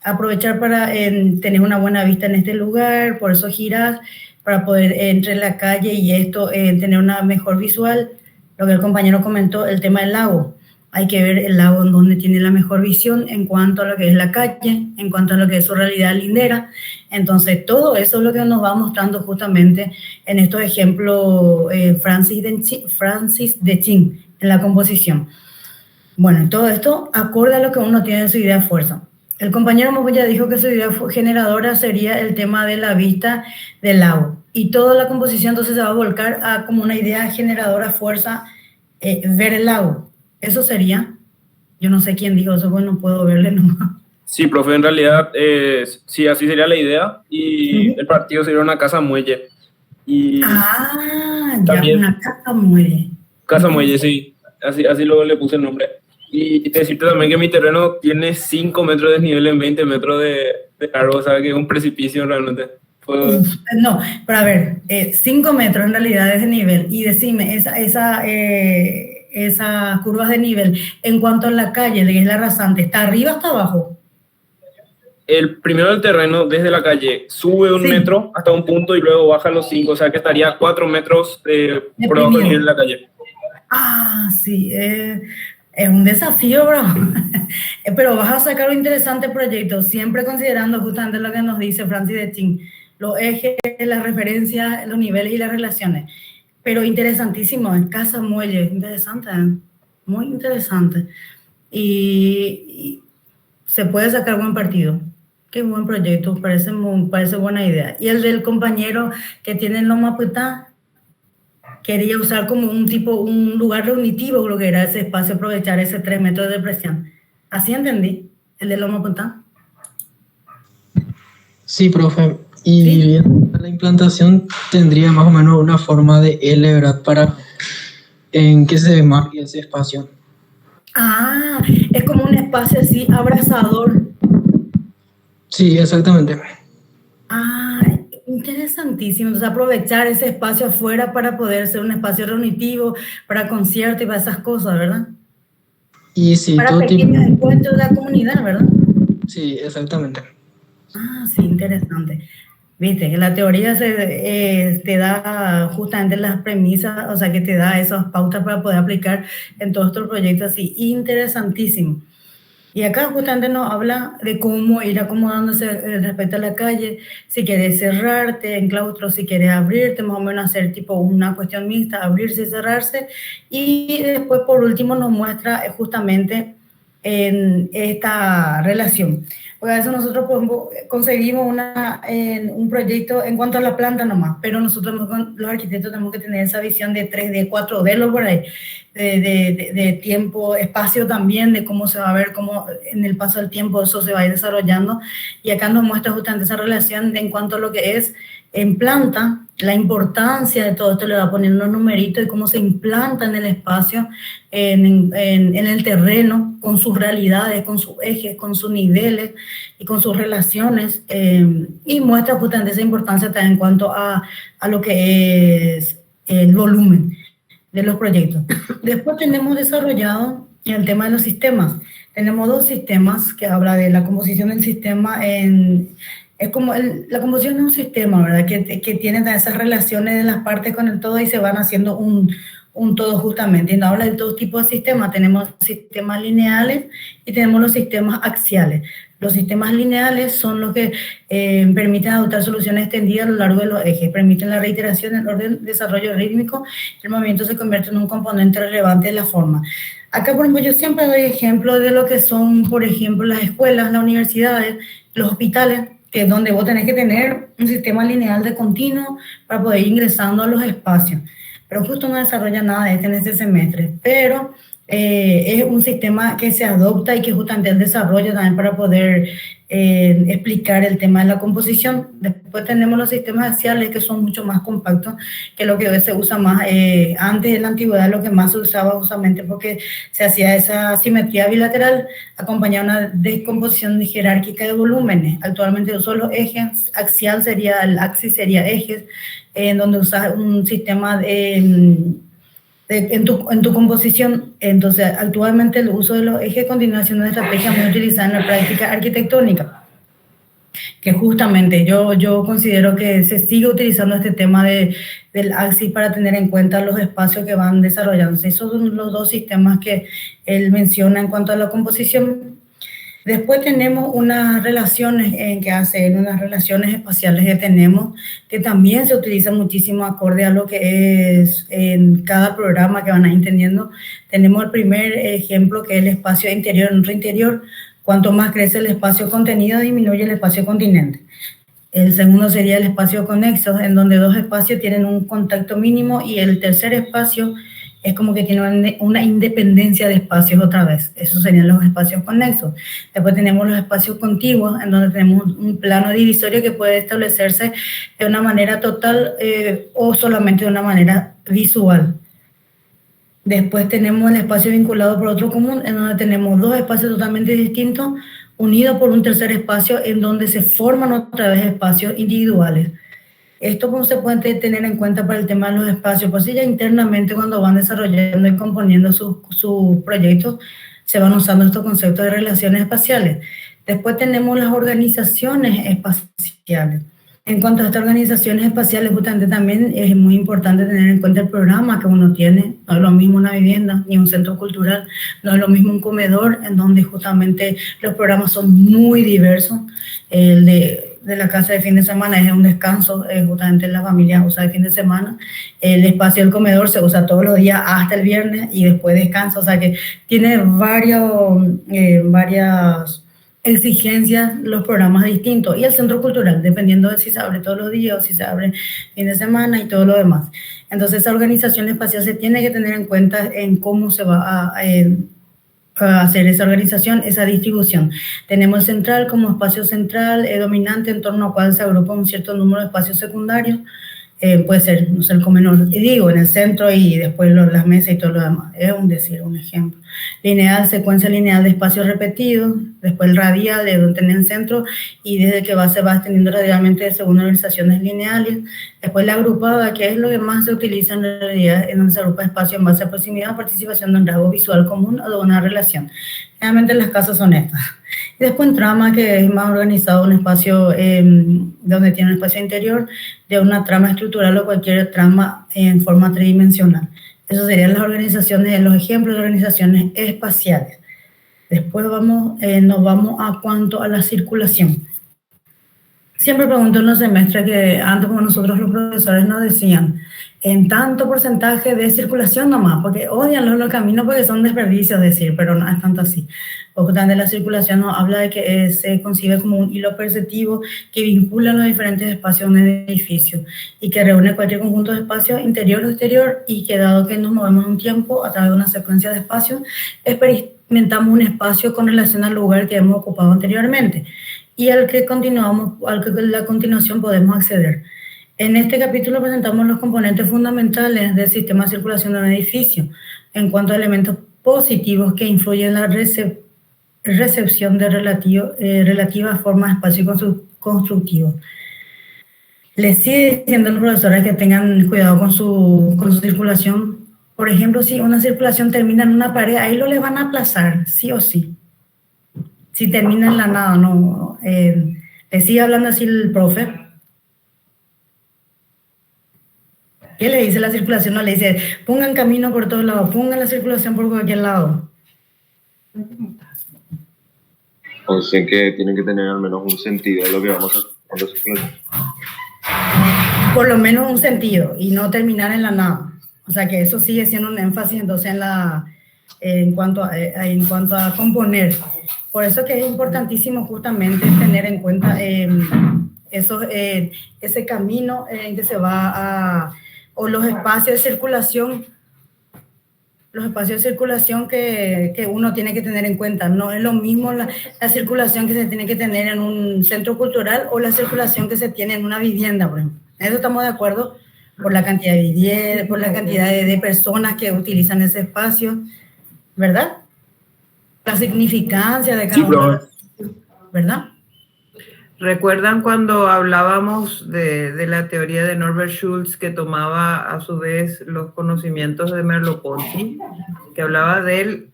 aprovechar para tener una buena vista en este lugar, por eso girar, para poder entre la calle y esto tener una mejor visual. Lo que el compañero comentó, el tema del lago. Hay que ver el lago en donde tiene la mejor visión en cuanto a lo que es la calle, en cuanto a lo que es su realidad lindera. Entonces, todo eso es lo que nos va mostrando justamente en estos ejemplos Francis Desching en la composición. Bueno, todo esto acorde a lo que uno tiene en su idea fuerza. El compañero Moya dijo que su idea generadora sería el tema de la vista del lago. Y toda la composición entonces se va a volcar a como una idea generadora fuerza, ver el lago. Eso sería, yo no sé quién dijo eso, pues no puedo verle nomás. Sí, profe, en realidad, sí, así sería la idea. Y el partido sería una casa muelle. Y también, ya, una casa muelle. Casa muelle, sí. Así luego le puse el nombre. Y decirte también que mi terreno tiene 5 metros de desnivel en 20 metros de largo, o sea que es un precipicio realmente. No, pero a ver, 5 metros en realidad es de nivel. Y decime, esas curvas de nivel, en cuanto a la calle, que es la rasante, ¿está arriba o está abajo? El primero del terreno, desde la calle, sube un metro hasta un punto y luego baja los 5, o sea que estaría 4 metros por debajo del nivel de la calle. Sí, es un desafío, bro. Pero vas a sacar un interesante proyecto, siempre considerando justamente lo que nos dice Francis Desching, los ejes, las referencias, los niveles y las relaciones. Pero interesantísimo, en casa muelle, interesante, muy interesante. Y se puede sacar buen partido. Qué buen proyecto, parece buena idea. Y el del compañero que tiene en Loma Putá, quería usar como un lugar reunitivo, lo que era ese espacio, aprovechar ese 3 metros de presión. Así entendí, el de Loma Putá. Sí, profe. Y la implantación tendría más o menos una forma de L, ¿verdad? Para en que se marque ese espacio. Es como un espacio así abrazador. Sí, exactamente. Interesantísimo. Entonces aprovechar ese espacio afuera para poder ser un espacio reunitivo, para conciertos y para esas cosas, ¿verdad? Y sí, para pequeños encuentros de la comunidad, ¿verdad? Sí, exactamente. Sí, interesante. Viste, que la teoría te da justamente las premisas, o sea, que te da esas pautas para poder aplicar en todos estos proyectos así, interesantísimo. Y acá justamente nos habla de cómo ir acomodándose respecto a la calle, si quieres cerrarte en claustro, si quieres abrirte, más o menos hacer tipo una cuestión mixta, abrirse y cerrarse. Y después, por último, nos muestra justamente en esta relación. Porque a veces nosotros conseguimos un proyecto en cuanto a la planta nomás, pero nosotros los arquitectos tenemos que tener esa visión de 3D, 4D, por ahí, de tiempo, espacio también, de cómo se va a ver, cómo en el paso del tiempo eso se va a ir desarrollando. Y acá nos muestra justamente esa relación en cuanto a lo que es en planta, la importancia de todo esto, le va a poner unos numeritos de cómo se implanta en el espacio, en el terreno, con sus realidades, con sus ejes, con sus niveles y con sus relaciones, y muestra justamente esa importancia también en cuanto a lo que es el volumen de los proyectos. Después tenemos desarrollado el tema de los sistemas. Tenemos 2 sistemas que habla de la composición del sistema en Es como la composición es un sistema, ¿verdad? Que tiene esas relaciones de las partes con el todo y se van haciendo un todo justamente. Y no habla de todo tipo de sistemas. Tenemos sistemas lineales y tenemos los sistemas axiales. Los sistemas lineales son los que permiten adoptar soluciones extendidas a lo largo de los ejes, permiten la reiteración, el orden, desarrollo rítmico, el movimiento se convierte en un componente relevante de la forma. Acá, por ejemplo, yo siempre doy ejemplos de lo que son, por ejemplo, las escuelas, las universidades, los hospitales, que es donde vos tenés que tener un sistema lineal de continuo para poder ir ingresando a los espacios. Pero justo no desarrolla nada de en este semestre, pero es un sistema que se adopta y que justamente el desarrollo también para poder explicar el tema de la composición. Después tenemos los sistemas axiales que son mucho más compactos que lo que hoy se usa más. Antes en la antigüedad lo que más se usaba justamente porque se hacía esa simetría bilateral acompañada de una descomposición jerárquica de volúmenes. Actualmente solo ejes, axial sería, el axis sería ejes, en donde usas un sistema en tu composición. Entonces, actualmente el uso de los ejes continúa siendo una estrategia muy utilizada en la práctica arquitectónica, que justamente yo considero que se sigue utilizando este tema del axis para tener en cuenta los espacios que van desarrollándose. Esos son los dos sistemas que él menciona en cuanto a la composición. Después tenemos unas relaciones unas relaciones espaciales que tenemos, que también se utilizan muchísimo acorde a lo que es en cada programa que van a ir entendiendo. Tenemos el primer ejemplo, que es el espacio interior en interior. Cuanto más crece el espacio contenido, disminuye el espacio continente. El segundo sería el espacio conexo, en donde dos espacios tienen un contacto mínimo, y el tercer espacio es como que tiene una independencia de espacios otra vez. Esos serían los espacios conexos. Después tenemos los espacios contiguos, en donde tenemos un plano divisorio que puede establecerse de una manera total o solamente de una manera visual. Después tenemos el espacio vinculado por otro común, en donde tenemos dos espacios totalmente distintos, unidos por un tercer espacio, en donde se forman otra vez espacios individuales. Esto como se puede tener en cuenta para el tema de los espacios, pues ya internamente cuando van desarrollando y componiendo sus proyectos, se van usando estos conceptos de relaciones espaciales. Después tenemos las organizaciones espaciales. En cuanto a estas organizaciones espaciales, justamente también es muy importante tener en cuenta el programa que uno tiene. No es lo mismo una vivienda ni un centro cultural, no es lo mismo un comedor, en donde justamente los programas son muy diversos. El de la casa de fin de semana es un descanso, justamente la familia usa de fin de semana. El espacio del comedor se usa todos los días hasta el viernes y después descansa, o sea que tiene varias exigencias los programas distintos. Y el centro cultural, dependiendo de si se abre todos los días o si se abre fin de semana y todo lo demás. Entonces esa organización espacial se tiene que tener en cuenta en cómo se va a hacer esa organización, esa distribución. Tenemos el central como espacio central dominante, en torno al cual se agrupa un cierto número de espacios secundarios. Puede ser, no sé, el comedor, digo, en el centro, y después las mesas y todo lo demás. Es un ejemplo. Lineal, secuencia lineal de espacios repetidos. Después el radial, de donde tiene el centro, y desde que se va extendiendo radialmente según organizaciones lineales. Después la agrupada, que es lo que más se utiliza en realidad, en donde se agrupa espacio en base a proximidad, participación de un rasgo visual común o de una relación. Generalmente las casas son estas. Y después en trama, que es más organizado, un espacio donde tiene un espacio interior de una trama estructural o cualquier trama en forma tridimensional. Eso serían las organizaciones, los ejemplos de organizaciones espaciales. Después nos vamos a cuanto a la circulación. Siempre pregunto en los semestres, que antes como nosotros los profesores nos decían, en tanto porcentaje de circulación nomás, porque odian los caminos porque son desperdicios, decir, pero no es tanto así. Justamente la circulación nos habla de que se concibe como un hilo perceptivo que vincula los diferentes espacios de un edificio y que reúne cualquier conjunto de espacios interior o exterior, y que dado que nos movemos en un tiempo a través de una secuencia de espacios, experimentamos un espacio con relación al lugar que hemos ocupado anteriormente y al que la continuación podemos acceder. En este capítulo presentamos los componentes fundamentales del sistema de circulación de un edificio en cuanto a elementos positivos que influyen en la recepción de relativa forma de espacio constructivo. Les sigue diciendo a los profesores que tengan cuidado con su circulación. Por ejemplo, si una circulación termina en una pared, ahí lo le van a aplazar, sí o sí. Si termina en la nada, no, le ¿Le sigue hablando así el profe? ¿Qué le dice la circulación? No le dice, pongan camino por todos lados, pongan la circulación por cualquier lado. O sea que tiene que tener al menos un sentido de lo que vamos a hacer con la circulación. Por lo menos un sentido y no terminar en la nada. O sea que eso sigue siendo un énfasis entonces en cuanto a componer. Por eso que es importantísimo justamente tener en cuenta ese camino en que se va a, o los espacios de circulación que uno tiene que tener en cuenta. No es lo mismo la circulación que se tiene que tener en un centro cultural o la circulación que se tiene en una vivienda, por ejemplo. En eso estamos de acuerdo, por la cantidad de viviendas, por la cantidad de personas que utilizan ese espacio, ¿verdad? La significancia de cada uno, ¿verdad? ¿Recuerdan cuando hablábamos de la teoría de Norbert Schultz, que tomaba a su vez los conocimientos de Merleau-Ponty, que hablaba de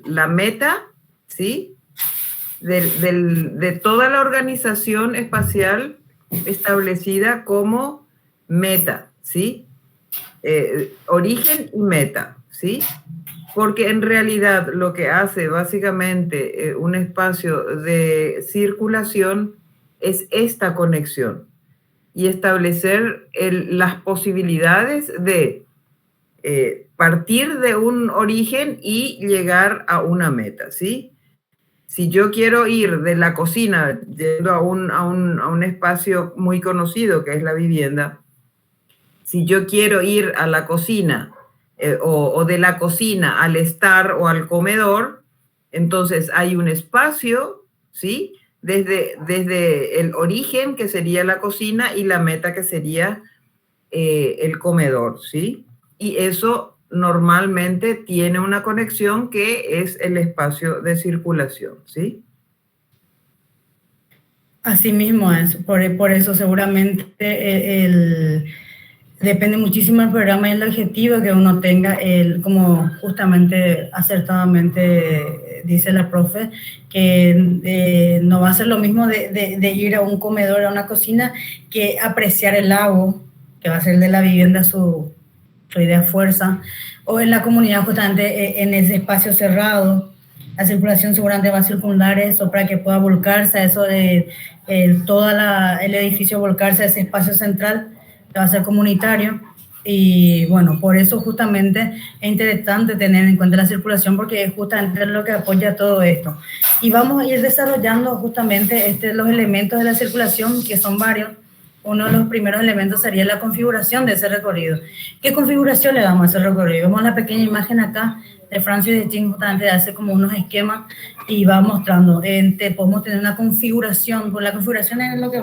la meta, ¿sí? De toda la organización espacial establecida como meta, ¿sí? Origen y meta, ¿sí? Porque en realidad lo que hace básicamente un espacio de circulación es esta conexión y establecer las posibilidades de partir de un origen y llegar a una meta, ¿sí? Si yo quiero ir de la cocina yendo a un espacio muy conocido que es la vivienda, si yo quiero ir a la cocina o de la cocina al estar o al comedor, entonces hay un espacio, ¿sí? Desde el origen, que sería la cocina, y la meta, que sería el comedor, ¿sí? Y eso normalmente tiene una conexión que es el espacio de circulación, ¿sí? Así mismo es, por eso seguramente depende muchísimo del programa y el objetivo que uno tenga, como justamente acertadamente dice la profe, que no va a ser lo mismo de ir a un comedor, a una cocina, que apreciar el lago, que va a ser de la vivienda su idea fuerza, o en la comunidad justamente en ese espacio cerrado. La circulación seguramente va a circundar eso para que pueda volcarse a eso de todo el edificio, volcarse a ese espacio central que va a ser comunitario. Y bueno, por eso justamente es interesante tener en cuenta la circulación, porque es justamente lo que apoya todo esto. Y vamos a ir desarrollando justamente los elementos de la circulación, que son varios. Uno de los primeros elementos sería la configuración de ese recorrido. ¿Qué configuración le damos a ese recorrido? Vemos la pequeña imagen acá de Francis de Ching, justamente hace como unos esquemas y va mostrando. Podemos tener una configuración, pues la configuración es lo que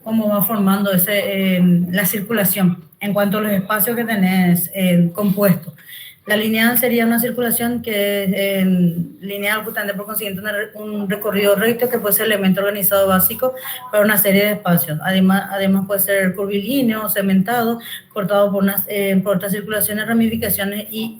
cómo va formando la circulación en cuanto a los espacios que tenés compuestos. La lineal sería una circulación que es lineal, justamente por consiguiente un recorrido recto que puede ser elemento organizado básico para una serie de espacios. Además puede ser curvilíneo, cementado, cortado por otras circulaciones, ramificaciones y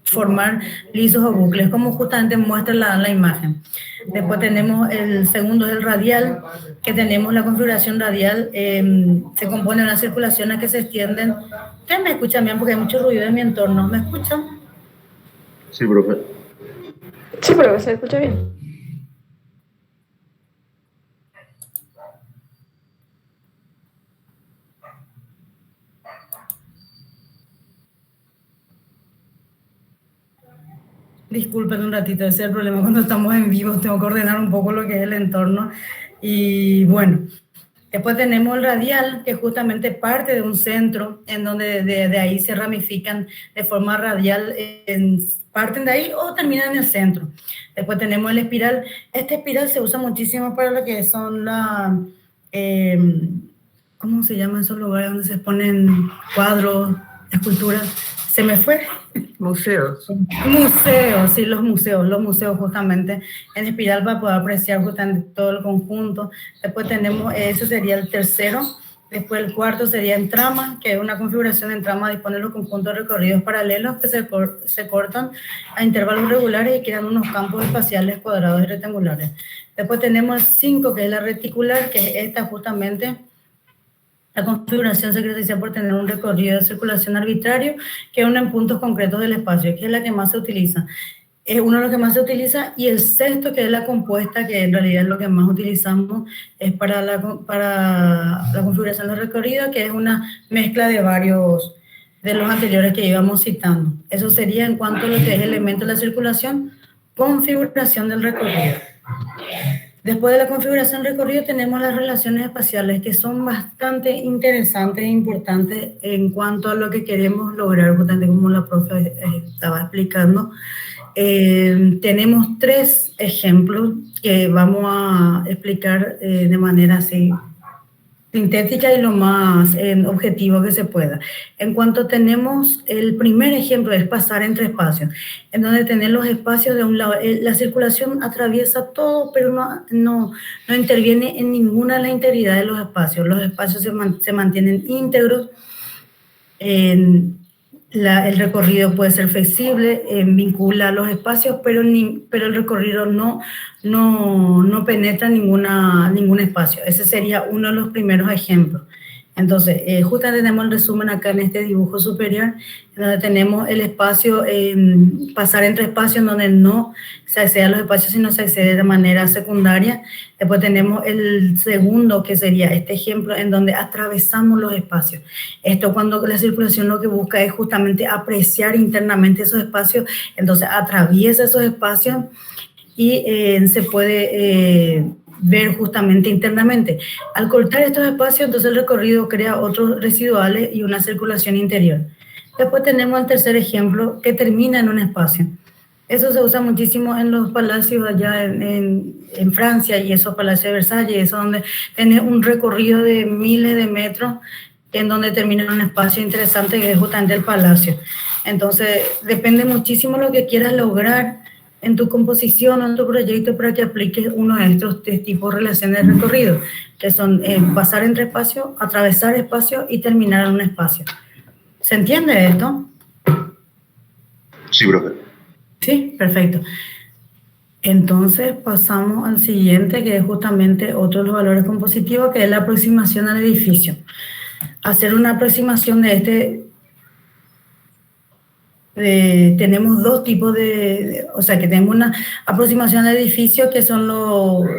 formar lisos o bucles, como justamente muestra la imagen. Después tenemos el segundo, es el radial, que tenemos la configuración radial, se compone de unas circulaciones que se extienden. ¿Ustedes me escuchan bien? Porque hay mucho ruido en mi entorno. ¿Me escuchan? Sí, profe. Sí, pero se escucha bien. Disculpen un ratito, ese es el problema cuando estamos en vivo, tengo que ordenar un poco lo que es el entorno. Y bueno, después tenemos el radial, que justamente parte de un centro, en donde de ahí se ramifican de forma radial, parten de ahí o terminan en el centro. Después tenemos el espiral. Este espiral se usa muchísimo para lo que son ¿cómo se llaman esos lugares donde se exponen cuadros, esculturas? Se me fue. Museos. Museos, sí, los museos justamente en espiral para poder apreciar justamente todo el conjunto. Después tenemos, eso sería el tercero, Después el cuarto sería en trama, que es una configuración en trama, dispone los conjuntos recorridos paralelos que se cortan a intervalos regulares y crean unos campos espaciales cuadrados y rectangulares. Después tenemos el 5, que es la reticular, que es esta justamente. La configuración se caracteriza por tener un recorrido de circulación arbitrario que une en puntos concretos del espacio, que es la que más se utiliza. Es uno de los que más se utiliza, y el sexto, que es la compuesta, que en realidad es lo que más utilizamos, es para la configuración del recorrido, que es una mezcla de varios de los anteriores que íbamos citando. Eso sería en cuanto a lo que es elemento de la circulación, configuración del recorrido. Después de la configuración del recorrido tenemos las relaciones espaciales, que son bastante interesantes e importantes en cuanto a lo que queremos lograr, justamente como la profe estaba explicando. Tenemos 3 ejemplos que vamos a explicar de manera así sintética y lo más objetivo que se pueda. En cuanto tenemos, el primer ejemplo es pasar entre espacios, en donde tener los espacios de un lado, la circulación atraviesa todo, pero no interviene en ninguna de la integridad de los espacios se mantienen íntegros. El recorrido puede ser flexible, vincula los espacios, pero el recorrido no penetra ningún espacio. Ese sería uno de los primeros ejemplos. Entonces, justamente tenemos el resumen acá en este dibujo superior, donde tenemos el espacio, pasar entre espacios, en donde no se accede a los espacios, sino se accede de manera secundaria. Después tenemos el segundo, que sería este ejemplo, en donde atravesamos los espacios. Esto, cuando la circulación lo que busca es justamente apreciar internamente esos espacios, entonces atraviesa esos espacios y se puede ver justamente internamente. Al cortar estos espacios, entonces el recorrido crea otros residuales y una circulación interior. Después tenemos el tercer ejemplo, que termina en un espacio. Eso se usa muchísimo en los palacios allá en Francia, y esos palacios de Versalles, eso donde tenés un recorrido de miles de metros, en donde termina en un espacio interesante, que es justamente el palacio. Entonces, depende muchísimo lo que quieras lograr en tu composición o en tu proyecto, para que apliques uno de estos 3 tipos de relaciones de recorrido, que son pasar entre espacios, atravesar espacios y terminar en un espacio. ¿Se entiende esto? Sí, profe. Sí, perfecto. Entonces pasamos al siguiente, que es justamente otro de los valores compositivos, que es la aproximación al edificio. Hacer una aproximación de este... tenemos 2 tipos o sea, que tenemos una aproximación al edificio, que son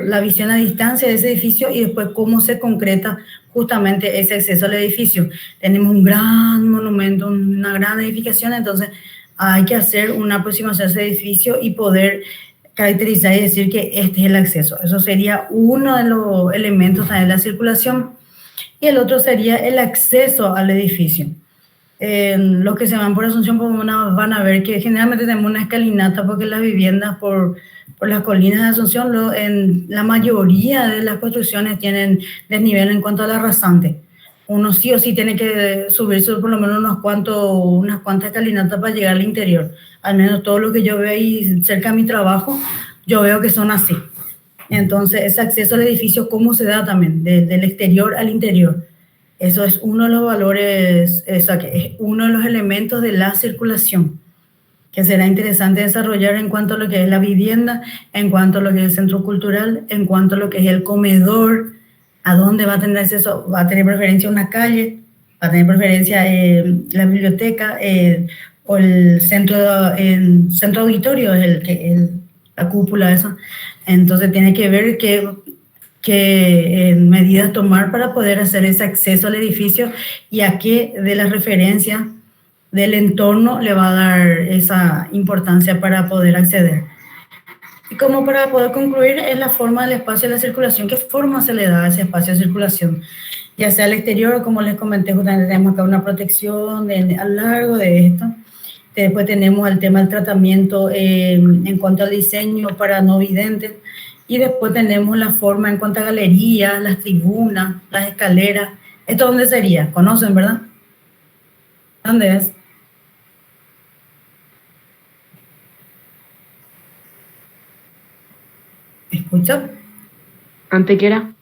la visión a distancia de ese edificio, y después cómo se concreta justamente ese acceso al edificio. Tenemos un gran monumento, una gran edificación, entonces hay que hacer una aproximación a ese edificio y poder caracterizar y decir que este es el acceso. Eso sería uno de los elementos también de la circulación, y el otro sería el acceso al edificio. Los que se van por Asunción van a ver que generalmente tenemos una escalinata, porque las viviendas por las colinas de Asunción, en la mayoría de las construcciones tienen desnivel en cuanto a la rasante. Uno sí o sí tiene que subirse por lo menos unas cuantas escalinatas para llegar al interior. Al menos todo lo que yo veo ahí cerca de mi trabajo, yo veo que son así. Entonces, ese acceso al edificio, ¿cómo se da también? Del exterior al interior. Eso es uno de los valores, es uno de los elementos de la circulación, que será interesante desarrollar en cuanto a lo que es la vivienda, en cuanto a lo que es el centro cultural, en cuanto a lo que es el comedor, a dónde va a tener acceso, va a tener preferencia una calle, va a tener preferencia la biblioteca o el centro auditorio, la cúpula, eso. Entonces tiene que ver qué medidas tomar para poder hacer ese acceso al edificio, y a qué de las referencias del entorno le va a dar esa importancia para poder acceder. Y como para poder concluir, es la forma del espacio de la circulación. ¿Qué forma se le da a ese espacio de circulación? Ya sea al exterior, o como les comenté, justamente tenemos acá una protección a lo largo de esto. Después tenemos el tema del tratamiento en cuanto al diseño para no videntes. Y después tenemos la forma en cuanto a galerías, las tribunas, las escaleras. ¿Esto dónde sería? ¿Conocen, verdad? ¿Dónde es? ¿Escuchan? Antequera.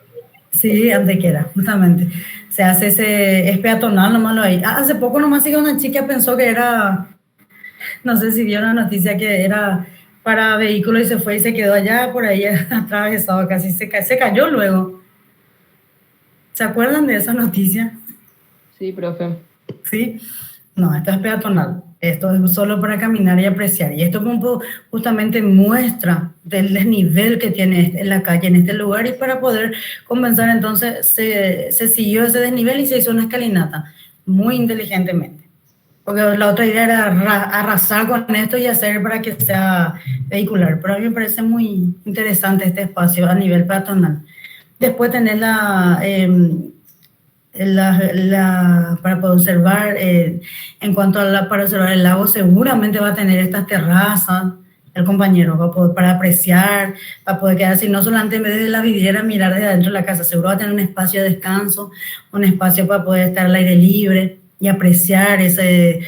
Sí, Antequera, justamente. Se hace es peatonal nomás lo ahí. Hace poco nomás sí que una chica pensó que era, no sé si vio la noticia que era para vehículos y se fue y se quedó allá por ahí atravesado, casi se cayó luego. ¿Se acuerdan de esa noticia? Sí, profe. Sí. No, esto es peatonal. Esto es solo para caminar y apreciar. Y esto justamente muestra del desnivel que tiene en la calle, en este lugar, y para poder compensar entonces se siguió ese desnivel y se hizo una escalinata, muy inteligentemente. Porque la otra idea era arrasar con esto y hacer para que sea vehicular. Pero a mí me parece muy interesante este espacio a nivel peatonal. Después tener para poder observar, en cuanto para observar el lago, seguramente va a tener estas terrazas, el compañero, para apreciar, para poder quedarse, no solamente desde la vidriera mirar desde adentro de la casa, seguro va a tener un espacio de descanso, un espacio para poder estar al aire libre y apreciar ese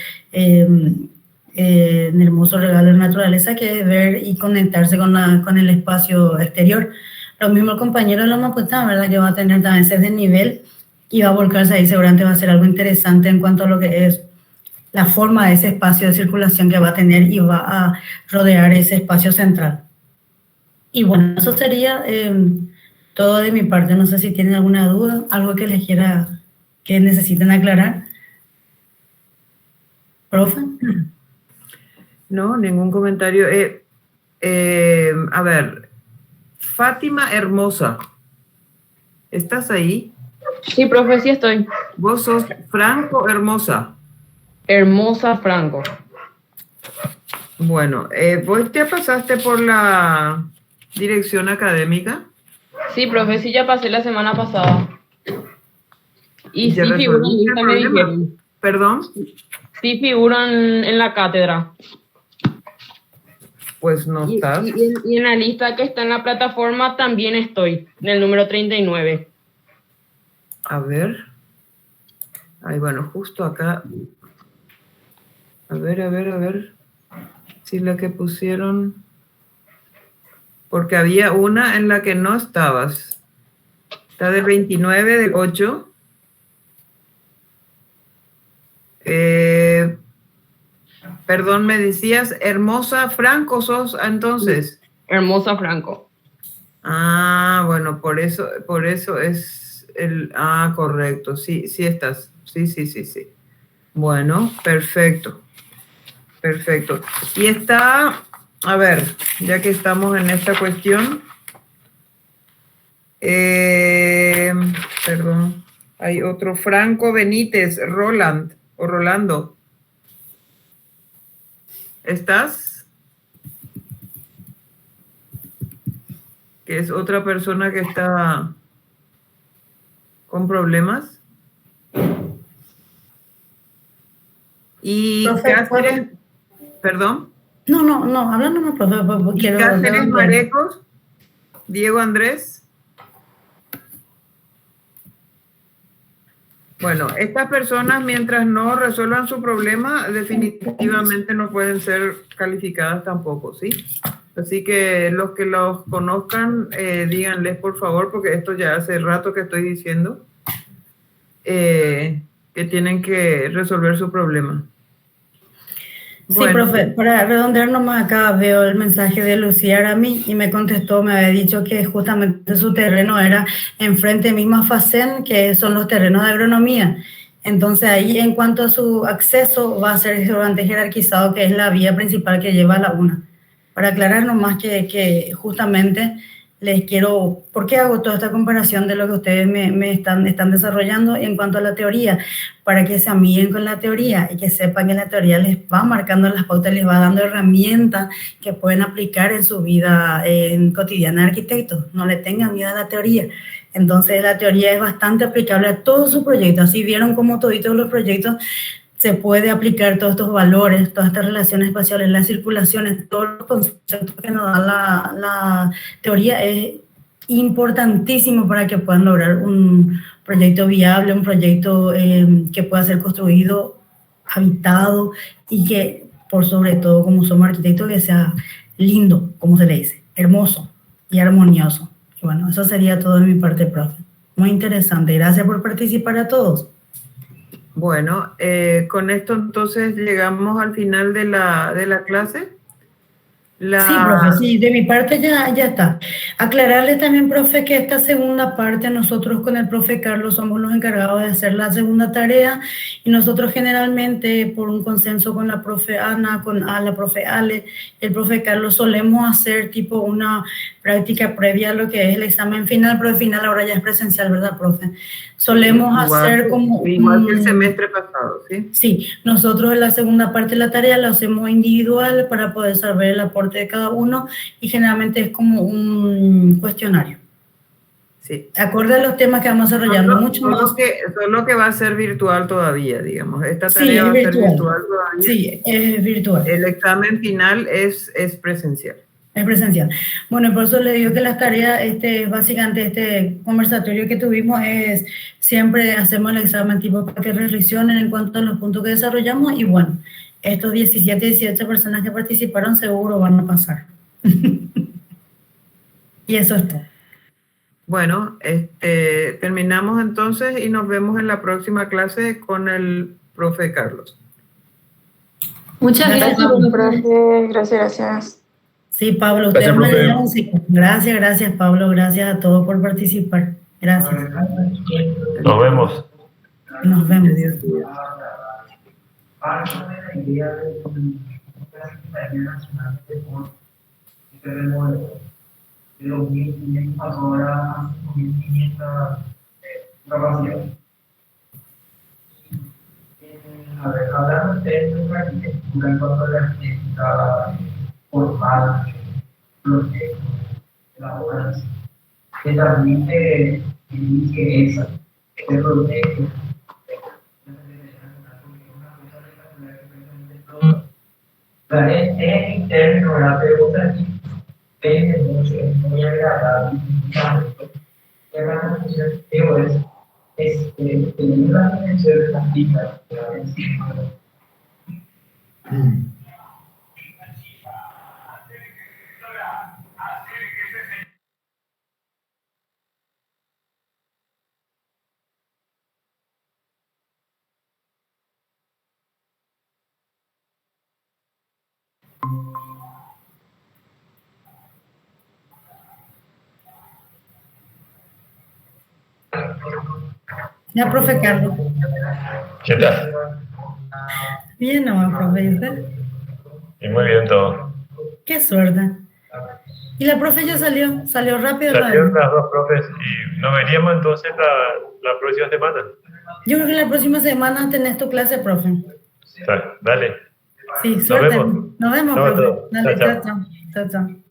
hermoso regalo de la naturaleza que es ver y conectarse con el espacio exterior. Lo mismo el compañero de la Maputá, ¿verdad? Que va a tener también ese desnivel y va a volcarse ahí, seguramente va a ser algo interesante en cuanto a lo que es la forma de ese espacio de circulación que va a tener y va a rodear ese espacio central. Y bueno, eso sería todo de mi parte. No sé si tienen alguna duda, algo que les quiera, que necesiten aclarar. ¿Profe? No, ningún comentario. A ver, Fátima Hermosa, ¿estás ahí? Sí, profe, sí estoy. ¿Vos sos Franco Hermosa? Hermosa Franco. Bueno, ¿vos ya pasaste por la dirección académica? Sí, profe, sí ya pasé la semana pasada. Y ¿Ya sí figuran, resolviste el me problema? dijeron. ¿Perdón? Sí figuran en la cátedra. Pues no estás. Y en la lista que está en la plataforma también estoy, en el número 39. A ver. Ay, bueno, justo acá. A ver. Si la que pusieron. Porque había una en la que no estabas. Está del 29 del 8. Perdón, me decías, Hermosa Franco sos entonces. Hermosa Franco. Ah, bueno, por eso es el... Ah, correcto, sí estás. Sí. Bueno, perfecto. Y está, a ver, ya que estamos en esta cuestión, perdón, hay otro, Franco Benítez, Rolando. ¿Estás? Que es otra persona que está con problemas. Y Profe, Cáceres, perdón. No, hablando más, profe. ¿Y Cáceres Marecos? Diego Andrés. Bueno, estas personas, mientras no resuelvan su problema, definitivamente no pueden ser calificadas tampoco, ¿sí? Así que los que los conozcan, díganles por favor, porque esto ya hace rato que estoy diciendo, que tienen que resolver su problema. Sí, Bueno. profe, para redondear nomás acá veo el mensaje de Lucía Arami y me contestó, me había dicho que justamente su terreno era enfrente misma FACEN, que son los terrenos de agronomía. Entonces ahí en cuanto a su acceso va a ser bastante jerarquizado, que es la vía principal que lleva a la UNA. Para aclarar nomás que justamente les quiero, ¿por qué hago toda esta comparación de lo que ustedes me están desarrollando en cuanto a la teoría? Para que se amiguen con la teoría y que sepan que la teoría les va marcando las pautas, les va dando herramientas que pueden aplicar en su vida cotidiana de arquitectos. No le tengan miedo a la teoría. Entonces la teoría es bastante aplicable a todos sus proyectos. Así vieron cómo todos los proyectos se puede aplicar todos estos valores, todas estas relaciones espaciales, las circulaciones, todos los conceptos que nos da la teoría es importantísimo para que puedan lograr un proyecto viable, un proyecto que pueda ser construido, habitado y que, por sobre todo, como somos arquitectos, que sea lindo, como se le dice, hermoso y armonioso. Y bueno, eso sería todo de mi parte, profe. Muy interesante. Gracias por participar a todos. Bueno, con esto entonces llegamos al final de la clase. Sí, profe, sí, de mi parte ya está. Aclararle también, profe, que esta segunda parte nosotros con el profe Carlos somos los encargados de hacer la segunda tarea y nosotros generalmente por un consenso con la profe Ana, con la profe Ale, el profe Carlos solemos hacer tipo una práctica previa a lo que es el examen final, pero el final ahora ya es presencial, ¿verdad, profe? Solemos hacer como... Igual que el semestre pasado, ¿sí? Sí, nosotros en la segunda parte de la tarea la hacemos individual para poder saber el aporte de cada uno y generalmente es como un cuestionario. Sí. Acorde a los temas que vamos desarrollando, mucho más. Solo que va a ser virtual todavía, digamos. Esta Sí, tarea es va a ser virtual. virtual todavía. Sí, es virtual. El examen final es presencial. Es presencial. Bueno, por eso le digo que las tareas, básicamente este conversatorio que tuvimos es, siempre hacemos el examen tipo para que reflexionen en cuanto a los puntos que desarrollamos y bueno, estos 17, 18 personas que participaron seguro van a pasar. Y eso es todo. Bueno, terminamos entonces y nos vemos en la próxima clase con el profe Carlos. Muchas Gracias, gracias. Profe, gracias. Sí, Pablo, Gracias, ustedes me profe. ayudaron. Gracias, Pablo. Gracias a todos por participar. Gracias. Nos vemos. Nos vemos. De 2.500 horas, 2.500 capacidades. A ver, hablando ustedes de la arquitectura en cuanto a la estética formal, proyectos, las obras, que también te indique esa, este proyecto. Es interno, la pregunta aquí depende mucho, es muy agradable. La gran función que tengo es tener la dimensión de las pistas encima. Ya, profe Carlos. ¿Qué tal? Bien, nomás, profe. ¿Y usted? Y muy bien todo. Qué suerte. Y la profe ya salió rápido. Salieron las dos profes y nos veríamos entonces la próxima semana. Yo creo que la próxima semana tenés tu clase, profe. Dale. Sí, suerte. Nos vemos. Nos vemos, Nos profe. vemos. Dale, Chao, chao. chao, chao. Chao, chao.